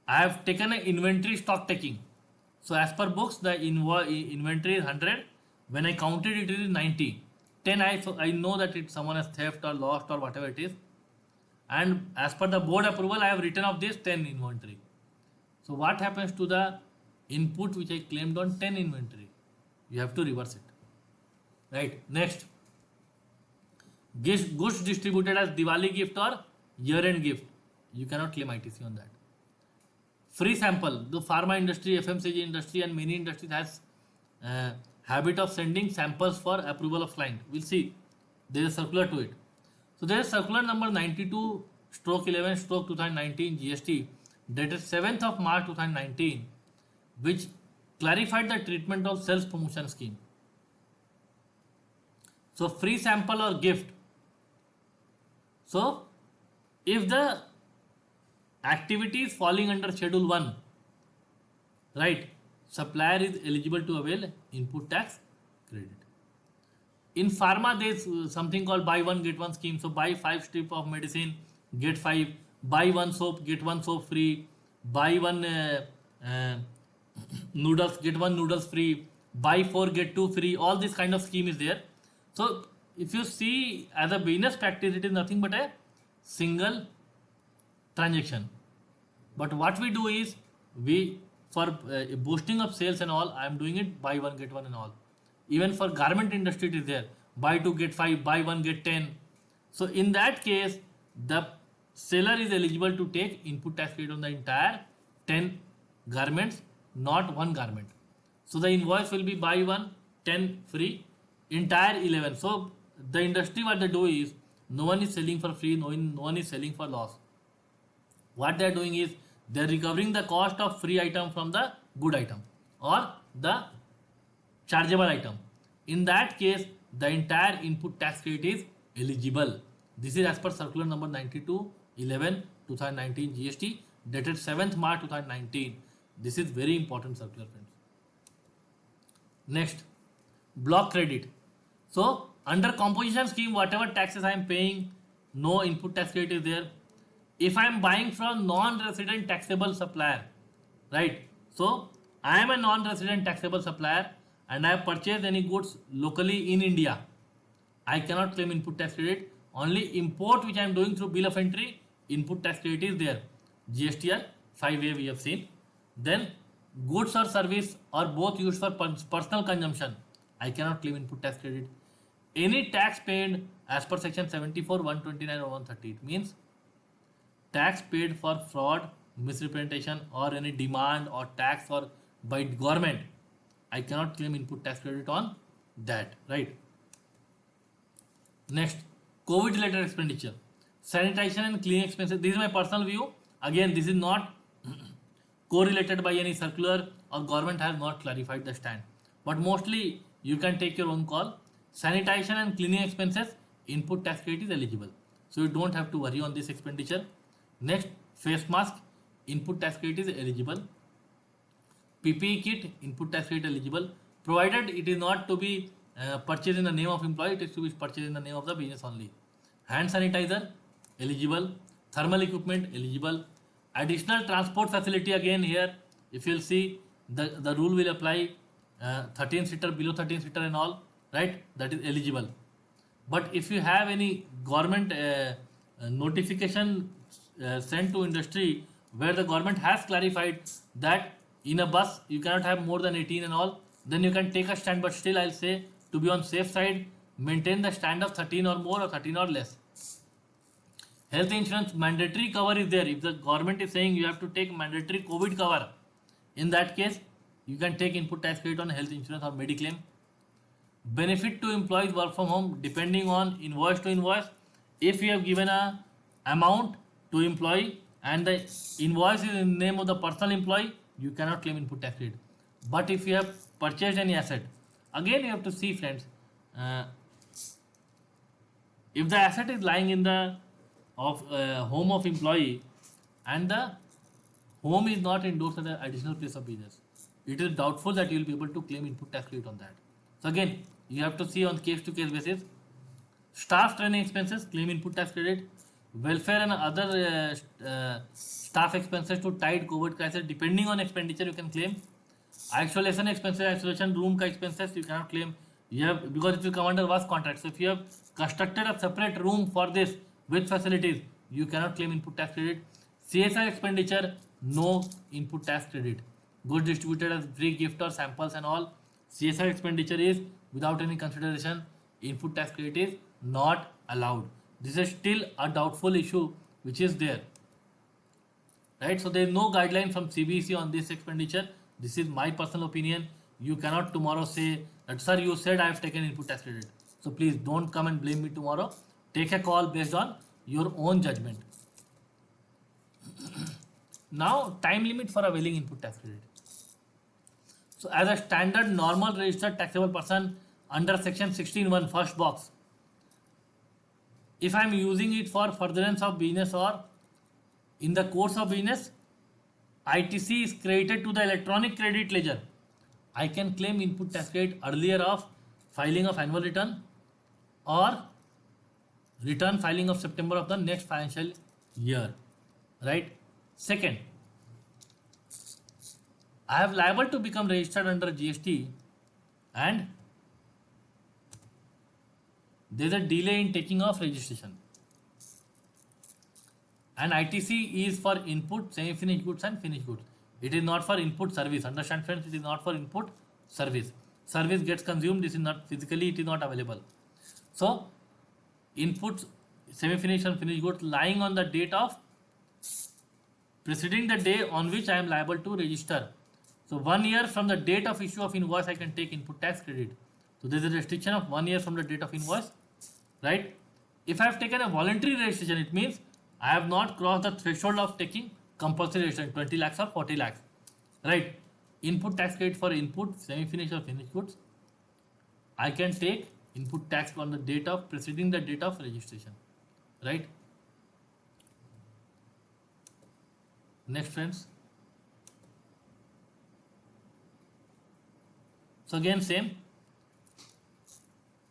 I have taken an inventory stock taking. So as per books, the inventory is 100. When I counted it is 90. 10 I know that it someone has theft or lost or whatever it is. And as per the board approval, I have written off this 10 inventory. So what happens to the input which I claimed on 10 inventory? You have to reverse it. Right. Next, goods distributed as Diwali gift or year-end gift, you cannot claim ITC on that. Free sample, the pharma industry, FMCG industry and many industries has habit of sending samples for approval of client. We'll see, there is a circular to it. So there is circular number 92/11/2019 GST dated 7th of March 2019, which clarified the treatment of sales promotion scheme. So free sample or gift. So if the activity is falling under schedule 1, right, supplier is eligible to avail input tax credit. In pharma, there is something called buy one get one scheme. So buy 5 strips of medicine, get 5. Buy one soap, get one soap free. Buy one uh, noodles get one noodles free, buy four get two free, all this kind of scheme is there. So if you see as a business practice, it is nothing but a single transaction. But what we do is, we for boosting up sales and all, I am doing it buy one get one and all. Even for garment industry it is there, buy two get five, buy one get 10. So in that case, the seller is eligible to take input tax credit on the entire 10 garments, not one garment. So the invoice will be buy one 10 free, entire 11. So the industry, what they do is, no one is selling for free, no one is selling for loss. What they are doing is, they are recovering the cost of free item from the good item or the chargeable item. In that case, the entire input tax credit is eligible. This is as per circular number 92/11/2019 GST dated 7th March 2019. This is very important circular, friends. Next, block credit. So under composition scheme, whatever taxes I am paying, no input tax credit is there. If I am buying from non-resident taxable supplier, right? So I am a non-resident taxable supplier and I have purchased any goods locally in India, I cannot claim input tax credit. Only import which I am doing through bill of entry, input tax credit is there. GSTR 5A we have seen. Then goods or service or both used for personal consumption, I cannot claim input tax credit. Any tax paid as per section 74, 129 or 130, it means tax paid for fraud, misrepresentation or any demand or tax for by government, I cannot claim input tax credit on that, right? Next, COVID related expenditure, sanitation and cleaning expenses. This is my personal view. Again, this is not correlated by any circular or government has not clarified the stand. But mostly you can take your own call. Sanitation and cleaning expenses, input tax credit is eligible. So you don't have to worry on this expenditure. Next, face mask, input tax credit is eligible. PPE kit, input tax credit eligible, provided it is not to be purchased in the name of employee, it is to be purchased in the name of the business only. Hand sanitizer, eligible. Thermal equipment, eligible. Additional transport facility, again here, if you'll see, the rule will apply 13 seater, below 13 seater and all, right? That is eligible. But if you have any government notification sent to industry where the government has clarified that in a bus you cannot have more than 18 and all, then you can take a stand. But still I'll say, to be on safe side, maintain the stand of 13 or more or 13 or less. Health insurance mandatory cover is there. If the government is saying you have to take mandatory COVID cover, in that case you can take input tax credit on health insurance or Mediclaim. Benefit to employees work from home, depending on invoice to invoice. If you have given a amount to employee and the invoice is in the name of the personal employee, you cannot claim input tax credit. But if you have purchased any asset, again you have to see, friends, if the asset is lying in the home of employee and the home is not endorsed as an additional place of business, it is doubtful that you will be able to claim input tax credit on that. So again, you have to see on case to case basis. Staff training expenses, claim input tax credit. Welfare and other staff expenses to tide COVID crisis, depending on expenditure you can claim. Isolation expenses, isolation room ka expenses you cannot claim. You have, because it will come under work contract. So if you have constructed a separate room for this with facilities, you cannot claim input tax credit. CSR expenditure, no input tax credit. Goods distributed as free gift or samples and all, CSR expenditure is without any consideration, input tax credit is not allowed. This is still a doubtful issue which is there, right? So there is no guideline from CBC on this expenditure. This is my personal opinion. You cannot tomorrow say that, sir, you said I have taken input tax credit. So please don't come and blame me tomorrow. Take a call based on your own judgment. Now, time limit for availing input tax credit. So as a standard normal registered taxable person under section 16(1) first box, if I am using it for furtherance of business or in the course of business, ITC is credited to the electronic credit ledger, I can claim input tax credit earlier of filing of annual return or return filing of September of the next financial year, right? Second, I have liable to become registered under GST, and there is a delay in taking off registration. And ITC is for input, semi-finished goods and finished goods. It is not for input service. Understand friends, it is not for input service. Service gets consumed, this is not physically, it is not available. So inputs, semi-finished and finished goods lying on the date of preceding the day on which I am liable to register. So 1 year from the date of issue of invoice, I can take input tax credit. So there is a restriction of 1 year from the date of invoice, right? If I have taken a voluntary registration, it means I have not crossed the threshold of taking compulsory registration, 20 lakhs or 40 lakhs, right? Input tax credit for input, semi-finished or finished goods. I can take input tax on the date of preceding the date of registration, right? Next friends. So again same.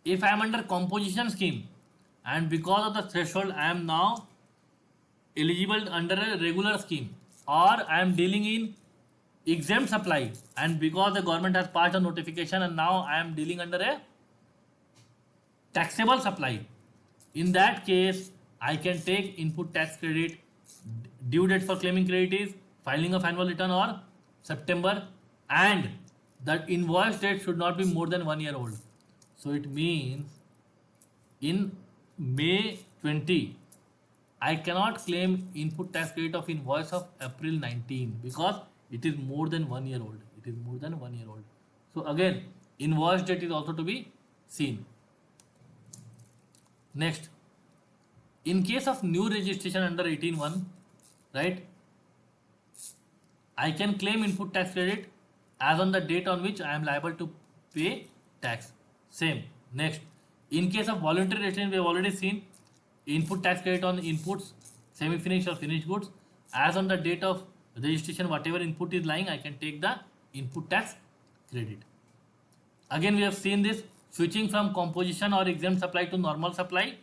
If I am under composition scheme and because of the threshold I am now eligible under a regular scheme, or I am dealing in exempt supply and because the government has passed a notification and now I am dealing under a taxable supply, in that case I can take input tax credit. Due date for claiming credit is filing of annual return or September, and that invoice date should not be more than 1 year old. So it means in May 20 I cannot claim input tax credit of invoice of April 19 because it is more than 1 year old. It is more than 1 year old. So again, invoice date is also to be seen. Next, in case of new registration under 18(1), right, I can claim input tax credit as on the date on which I am liable to pay tax. Same. Next, in case of voluntary registration, we have already seen input tax credit on inputs, semi-finished or finished goods. As on the date of registration, whatever input is lying, I can take the input tax credit. Again, we have seen this switching from composition or exempt supply to normal supply.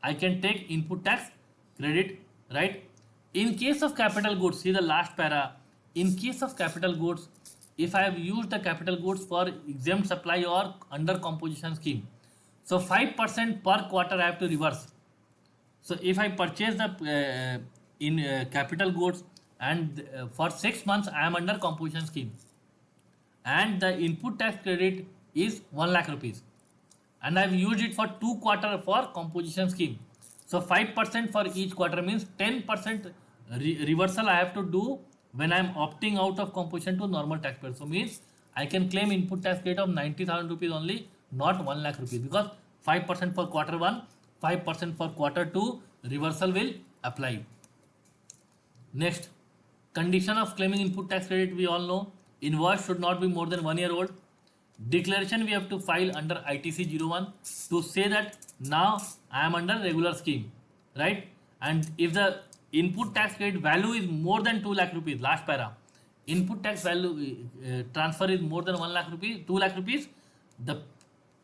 I can take input tax credit, right? In case of capital goods, see the last para. In case of capital goods, if I have used the capital goods for exempt supply or under composition scheme, so 5% per quarter I have to reverse. So if I purchase the capital goods and for 6 months I am under composition scheme, and the input tax credit is 1 lakh rupees, and I have used it for 2 quarters for composition scheme. So 5% for each quarter means 10% reversal I have to do when I am opting out of composition to normal taxpayer. So means I can claim input tax credit of 90,000 rupees only, not 1 lakh rupees, because 5% for quarter 1, 5% for quarter 2, reversal will apply. Next, condition of claiming input tax credit, we all know invoice should not be more than 1 year old. Declaration we have to file under ITC 01 to say that now I am under regular scheme, right? And if the input tax credit value is more than 2 lakh rupees, last para, input tax value transfer is more than 1 lakh rupees, 2 lakh rupees, the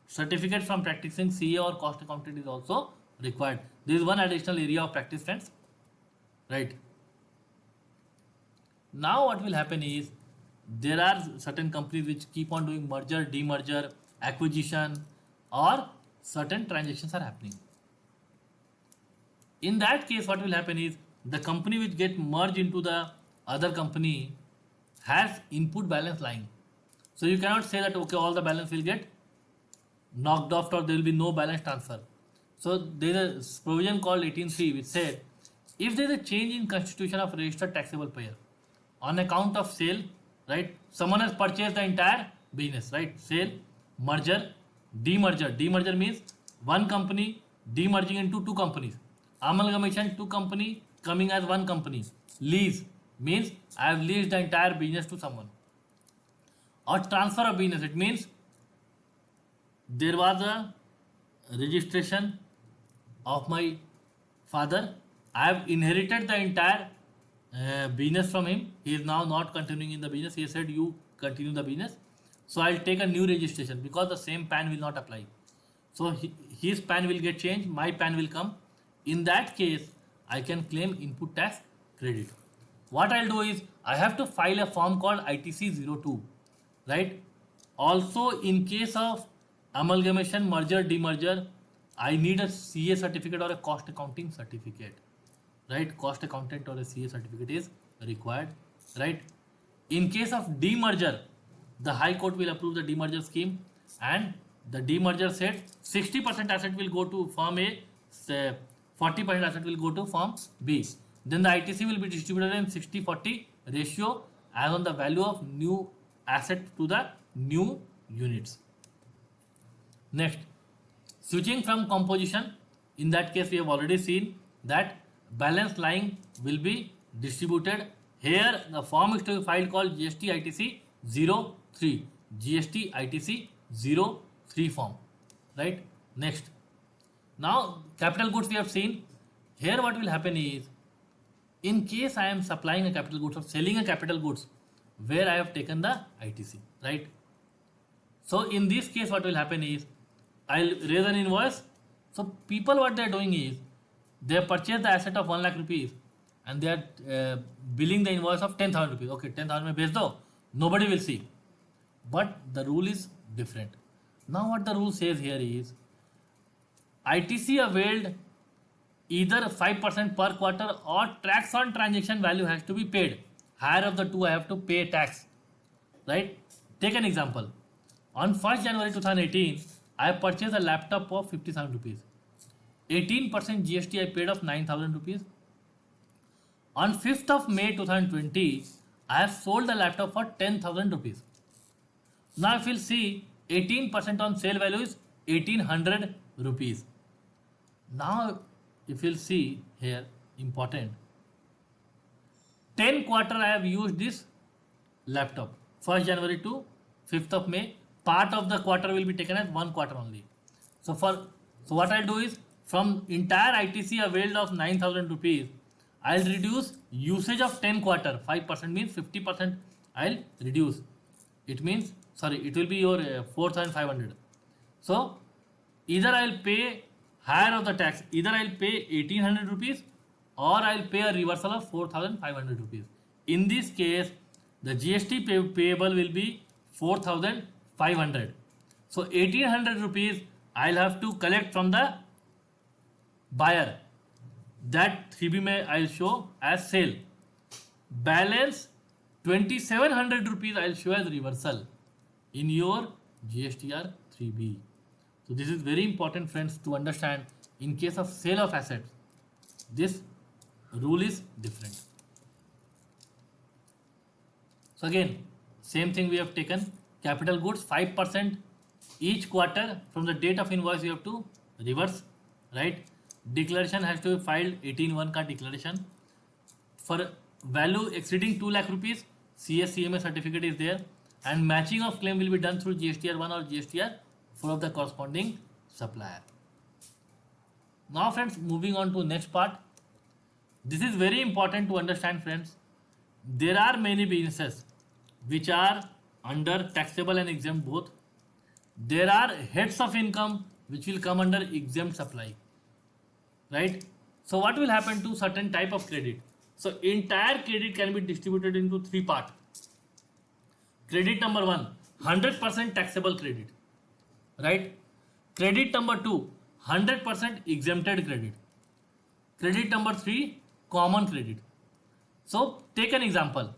certificate from practicing CA or cost accountant is also required. This is one additional area of practice, friends, right? Now what will happen is, there are certain companies which keep on doing merger, demerger, acquisition, or certain transactions are happening. In that case, what will happen is, the company which get merged into the other company has input balance lying. So you cannot say that okay, all the balance will get knocked off or there will be no balance transfer. So there is a provision called 18(3) which said, if there is a change in constitution of registered taxable payer on account of sale, right? Someone has purchased the entire business, right? Sale, merger, demerger. Demerger means one company demerging into 2 companies. Amalgamation, 2 company coming as 1 company. Lease means I have leased the entire business to someone. Or transfer of business, it means there was a registration of my father. I have inherited the entire business from him. He is now not continuing in the business. He said you continue the business, so I'll take a new registration because the same PAN will not apply. So his PAN will get changed, my PAN will come. In that case, I can claim input tax credit. What I'll do is, I have to file a form called ITC-02, right? Also, in case of amalgamation, merger, demerger, I need a CA certificate or a cost accounting certificate, right? Cost accountant or a CA certificate is required, right? In case of demerger, the High Court will approve the demerger scheme, and the demerger said 60% asset will go to firm A, 40% asset will go to firm B. Then the ITC will be distributed in 60-40 ratio as on the value of new asset to the new units. Next, switching from composition, in that case we have already seen that balance line will be distributed. Here the form is to be filed called GST ITC 03, GST ITC 03 form, right? Next, now capital goods we have seen. Here what will happen is, in case I am supplying a capital goods or selling a capital goods where I have taken the ITC, right? So in this case what will happen is, I'll raise an invoice. So people what they are doing is, they have purchased the asset of 1 lakh rupees and they are billing the invoice of 10,000 rupees. Okay, 10,000 mein bech do, nobody will see. But the rule is different. Now what the rule says here is, ITC availed either 5% per quarter or tax on transaction value has to be paid. Higher of the two I have to pay tax, right? Take an example. On 1st January 2018, I purchased a laptop of 50,000 rupees. 18% GST I paid of 9,000 rupees. On 5th of May 2020, I have sold the laptop for 10,000 rupees. Now if you'll see, 18% on sale value is 1,800 rupees. Now if you'll see here, important, 10 quarter I have used this laptop, 1st January to 5th of May. Part of the quarter will be taken as 1 quarter only. So what I'll do is, from entire ITC availed of 9,000 rupees, I'll reduce usage of 10 quarter. 5% means 50% I'll reduce. It means, sorry, it will be your 4,500. So either I'll pay higher of the tax, either I'll pay 1,800 rupees or I'll pay a reversal of 4,500 rupees. In this case, the GST payable will be 4,500. So 1,800 rupees I'll have to collect from the buyer. That 3B may I'll show as sale. Balance 2,700 rupees I'll show as reversal in your GSTR 3B. So this is very important, friends, to understand. In case of sale of assets, this rule is different. So again, same thing we have taken. Capital goods 5% each quarter from the date of invoice you have to reverse, right? Declaration has to be filed 18(1) ka declaration. For value exceeding 2 lakh rupees, CSCMA certificate is there, and matching of claim will be done through GSTR 1 or GSTR 4 of the corresponding supplier. Now friends, moving on to next part. This is very important to understand, friends. There are many businesses which are under taxable and exempt both. There are heads of income which will come under exempt supply, right? So what will happen to certain type of credit? So entire credit can be distributed into 3 parts. Credit number 1, 100% taxable credit, right? Credit number 2, 100% exempted credit. Credit number 3, common credit. So take an example.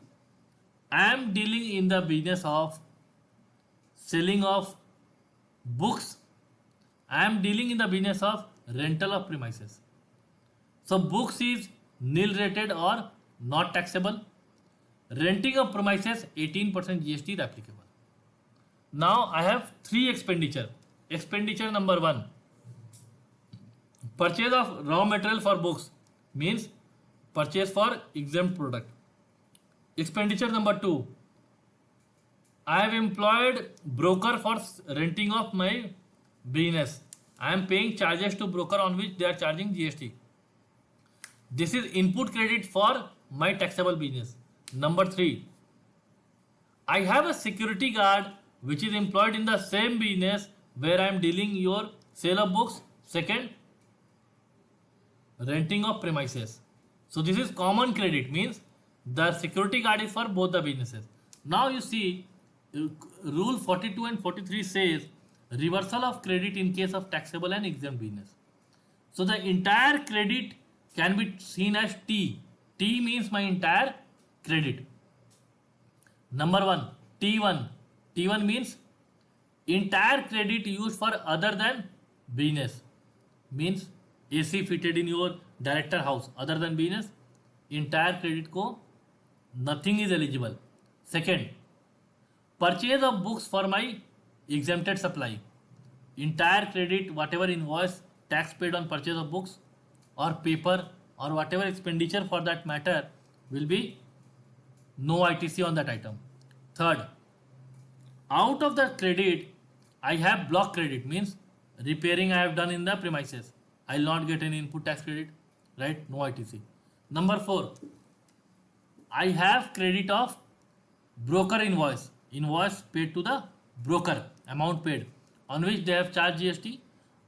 I am dealing in the business of selling of books. I am dealing in the business of rental of premises. So books is nil rated or not taxable. Renting of premises 18% GST is applicable. Now I have 3 expenditure. Expenditure number 1, purchase of raw material for books, means purchase for exempt product. Expenditure number 2, I have employed broker for renting of my business. I am paying charges to broker on which they are charging GST. This is input credit for my taxable business. Number 3, I have a security guard which is employed in the same business where I am dealing your sale of books. Second, renting of premises. So this is common credit, means The security guard is for both the businesses. Now you see, rule 42 and 43 says reversal of credit in case of taxable and exempt business. So the entire credit can be seen as T. T means my entire credit. Number one, T1. T1 means entire credit used for other than business. Means AC fitted in your director house other than business. Entire credit ko nothing is eligible. Second, purchase of books for my exempted supply. Entire credit, whatever invoice, tax paid on purchase of books or paper or whatever expenditure for that matter will be no ITC on that item. Third, out of the credit, I have block credit, means repairing I have done in the premises. I will not get any input tax credit, right? No ITC. Number 4, I have credit of broker invoice. Invoice paid to the broker, amount paid, on which they have charged GST.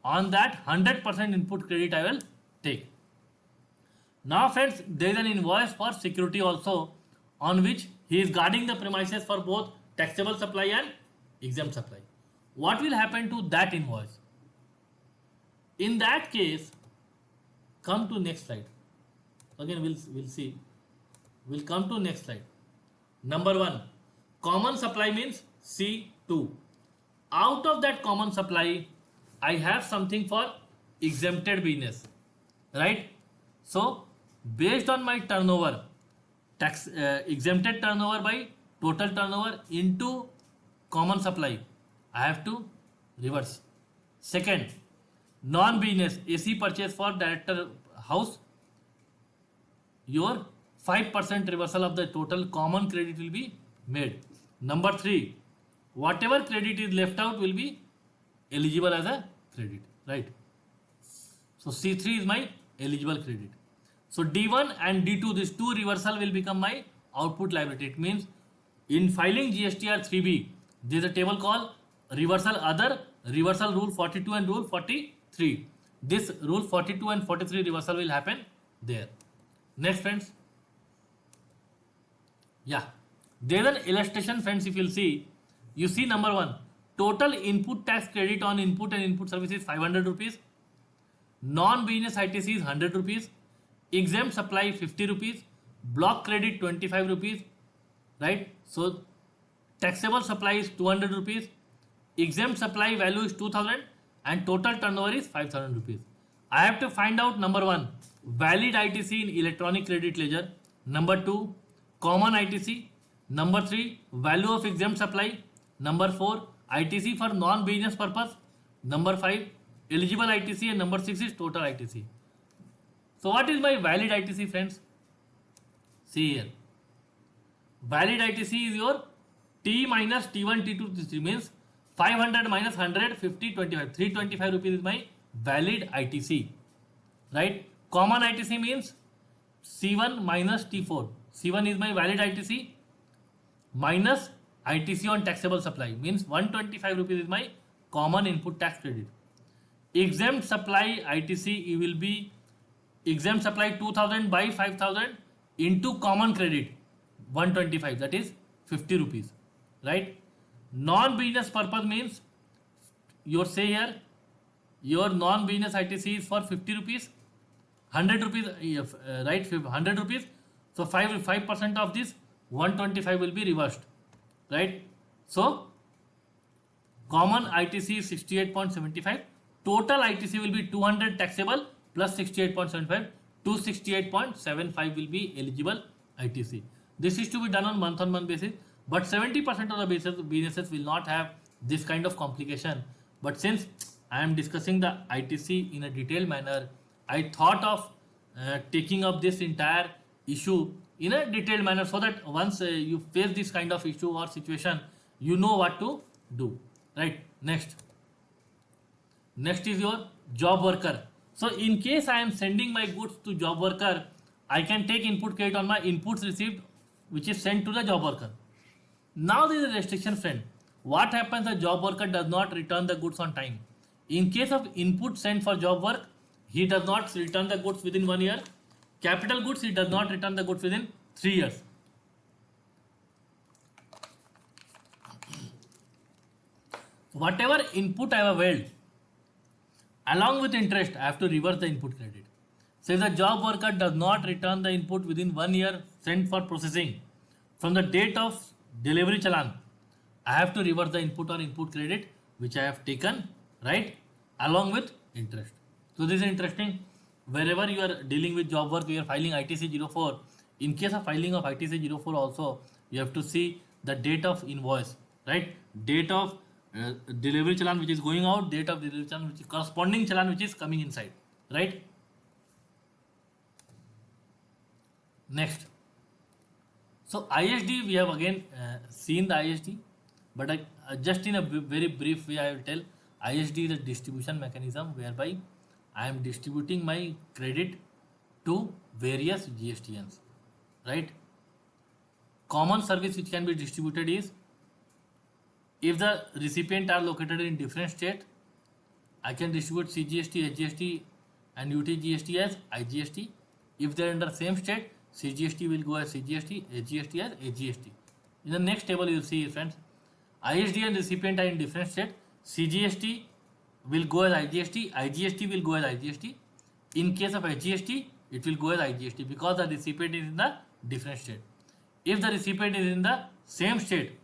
On that 100% input credit I will take. Now friends, there is an invoice for security also, on which he is guarding the premises for both taxable supply and exempt supply. What will happen to that invoice? In that case, come to next slide. Again we'll see. We'll come to next slide. Number 1, common supply means C2. Out of that common supply, I have something for exempted business, right? So based on my turnover, tax exempted turnover by total turnover into common supply, I have to reverse. Second, non-business AC purchase for director house, your 5% reversal of the total common credit will be made. Number 3, whatever credit is left out will be eligible as a credit, right? So C3 is my eligible credit. So D1 and D2, these two reversal will become my output liability. It means in filing GSTR 3B, there is a table called reversal other, reversal rule 42 and rule 43. This rule 42 and 43 reversal will happen there. Next friends. Yeah, there is an illustration friends. If you'll see, you see number 1, total input tax credit on input and input service is 500 rupees. Non-business ITC is 100 rupees. Exempt supply 50 rupees. Block credit 25 rupees. Right? So taxable supply is 200 rupees. Exempt supply value is 2000 and total turnover is 5000 rupees. I have to find out number 1, valid ITC in electronic credit ledger. Number 2, common ITC. Number 3, value of exempt supply. Number 4, ITC for non-business purpose. Number 5, eligible ITC, and number 6 is total ITC. So what is my valid ITC friends? See here. Valid ITC is your T minus T1, T2, T3, means 500 minus 100, 50, 25. 325 rupees is my valid ITC. Right? Common ITC means C1 minus T4. C1 is my valid ITC minus ITC on taxable supply, means 125 rupees is my common input tax credit. Exempt supply ITC will be exempt supply 2000 by 5000 into common credit 125, that is 50 rupees, right? Non-business purpose means your say here your non-business ITC is for 50 rupees, 100 rupees, right? 100 rupees. So 5% of this 125 will be reversed, right? So common ITC is 68.75. Total ITC will be 200 taxable plus 68.75. 268.75 will be eligible ITC. This is to be done on month basis, but 70% of the businesses will not have this kind of complication. But since I am discussing the ITC in a detailed manner, I thought of taking up this entire issue in a detailed manner, so that once you face this kind of issue or situation, you know what to do, right? Next is your job worker. So in case I am sending my goods to job worker, I can take input credit on my inputs received, which is sent to the job worker. Now there is a restriction friend. What happens if the job worker does not return the goods on time? In case of input sent for job work, he does not return the goods within 1 year. Capital goods, he does not return the goods within 3 years. Whatever input I have availed, along with interest, I have to reverse the input credit. So if the job worker does not return the input within 1 year sent for processing from the date of delivery challan, I have to reverse the input or input credit which I have taken, right, along with interest. So this is interesting. Wherever you are dealing with job work, you are filing ITC 04. In case of filing of ITC 04 also, you have to see the date of invoice, right? Date of delivery challan which is going out, date of delivery challan which is corresponding challan which is coming inside, right? Next. So ISD, we have again seen the ISD, but just in a very brief way, I will tell. ISD is a distribution mechanism whereby I am distributing my credit to various GSTNs, right? Common service which can be distributed is, if the recipient are located in different state, I can distribute CGST, HGST and UTGST as IGST. If they are under same state, CGST will go as CGST, HGST as HGST. In the next table you will see, friends, ISD and recipient are in different state. CGST will go as IGST, IGST will go as IGST. In case of HGST, it will go as IGST because the recipient is in the different state. If the recipient is in the same state,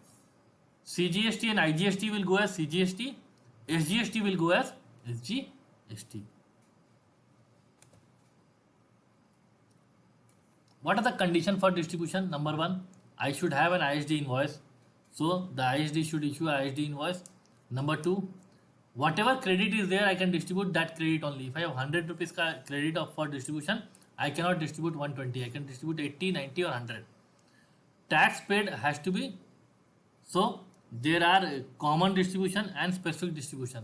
CGST and IGST will go as CGST, SGST will go as SGST. What are the conditions for distribution? Number 1, I should have an ISD invoice. So the ISD should issue an ISD invoice. Number 2, whatever credit is there, I can distribute that credit only. If I have 100 rupees credit for distribution, I cannot distribute 120. I can distribute 80, 90 or 100. Tax paid has to be, so there are common distribution and specific distribution.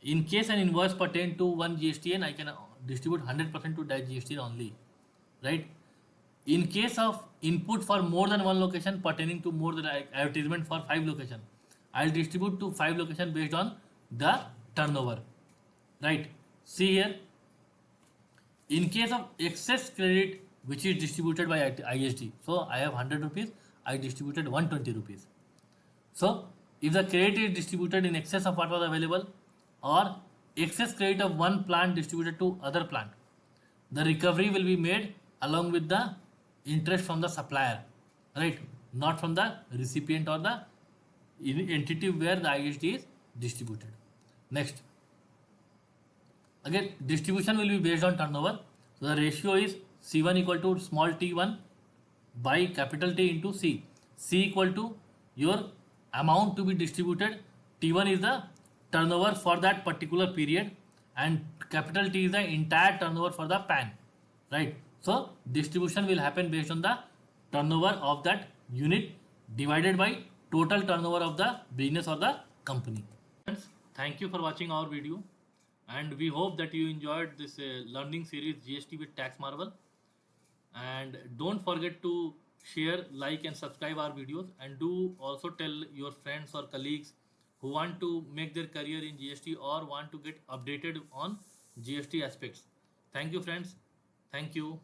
In case an invoice pertain to one GSTN, I can distribute 100% to that GSTN only, right? In case of input for more than one location pertaining to more than advertisement for 5 location, I'll distribute to 5 location based on the turnover, right? See here, in case of excess credit which is distributed by ISD, so I have 100 rupees, I distributed 120 rupees. So if the credit is distributed in excess of what was available, or excess credit of one plant distributed to other plant, the recovery will be made along with the interest from the supplier, right? Not from the recipient or the entity where the ISD is distributed. Next, again distribution will be based on turnover. So the ratio is C1 equal to small t1 by capital T into C. C equal to your amount to be distributed. T1 is the turnover for that particular period and capital T is the entire turnover for the PAN, right? So distribution will happen based on the turnover of that unit divided by total turnover of the business or the company. Friends, thank you for watching our video, and we hope that you enjoyed this learning series GST with Tax Marvel. And don't forget to share, like and subscribe our videos, and do also tell your friends or colleagues who want to make their career in GST or want to get updated on GST aspects. Thank you, friends. Thank you.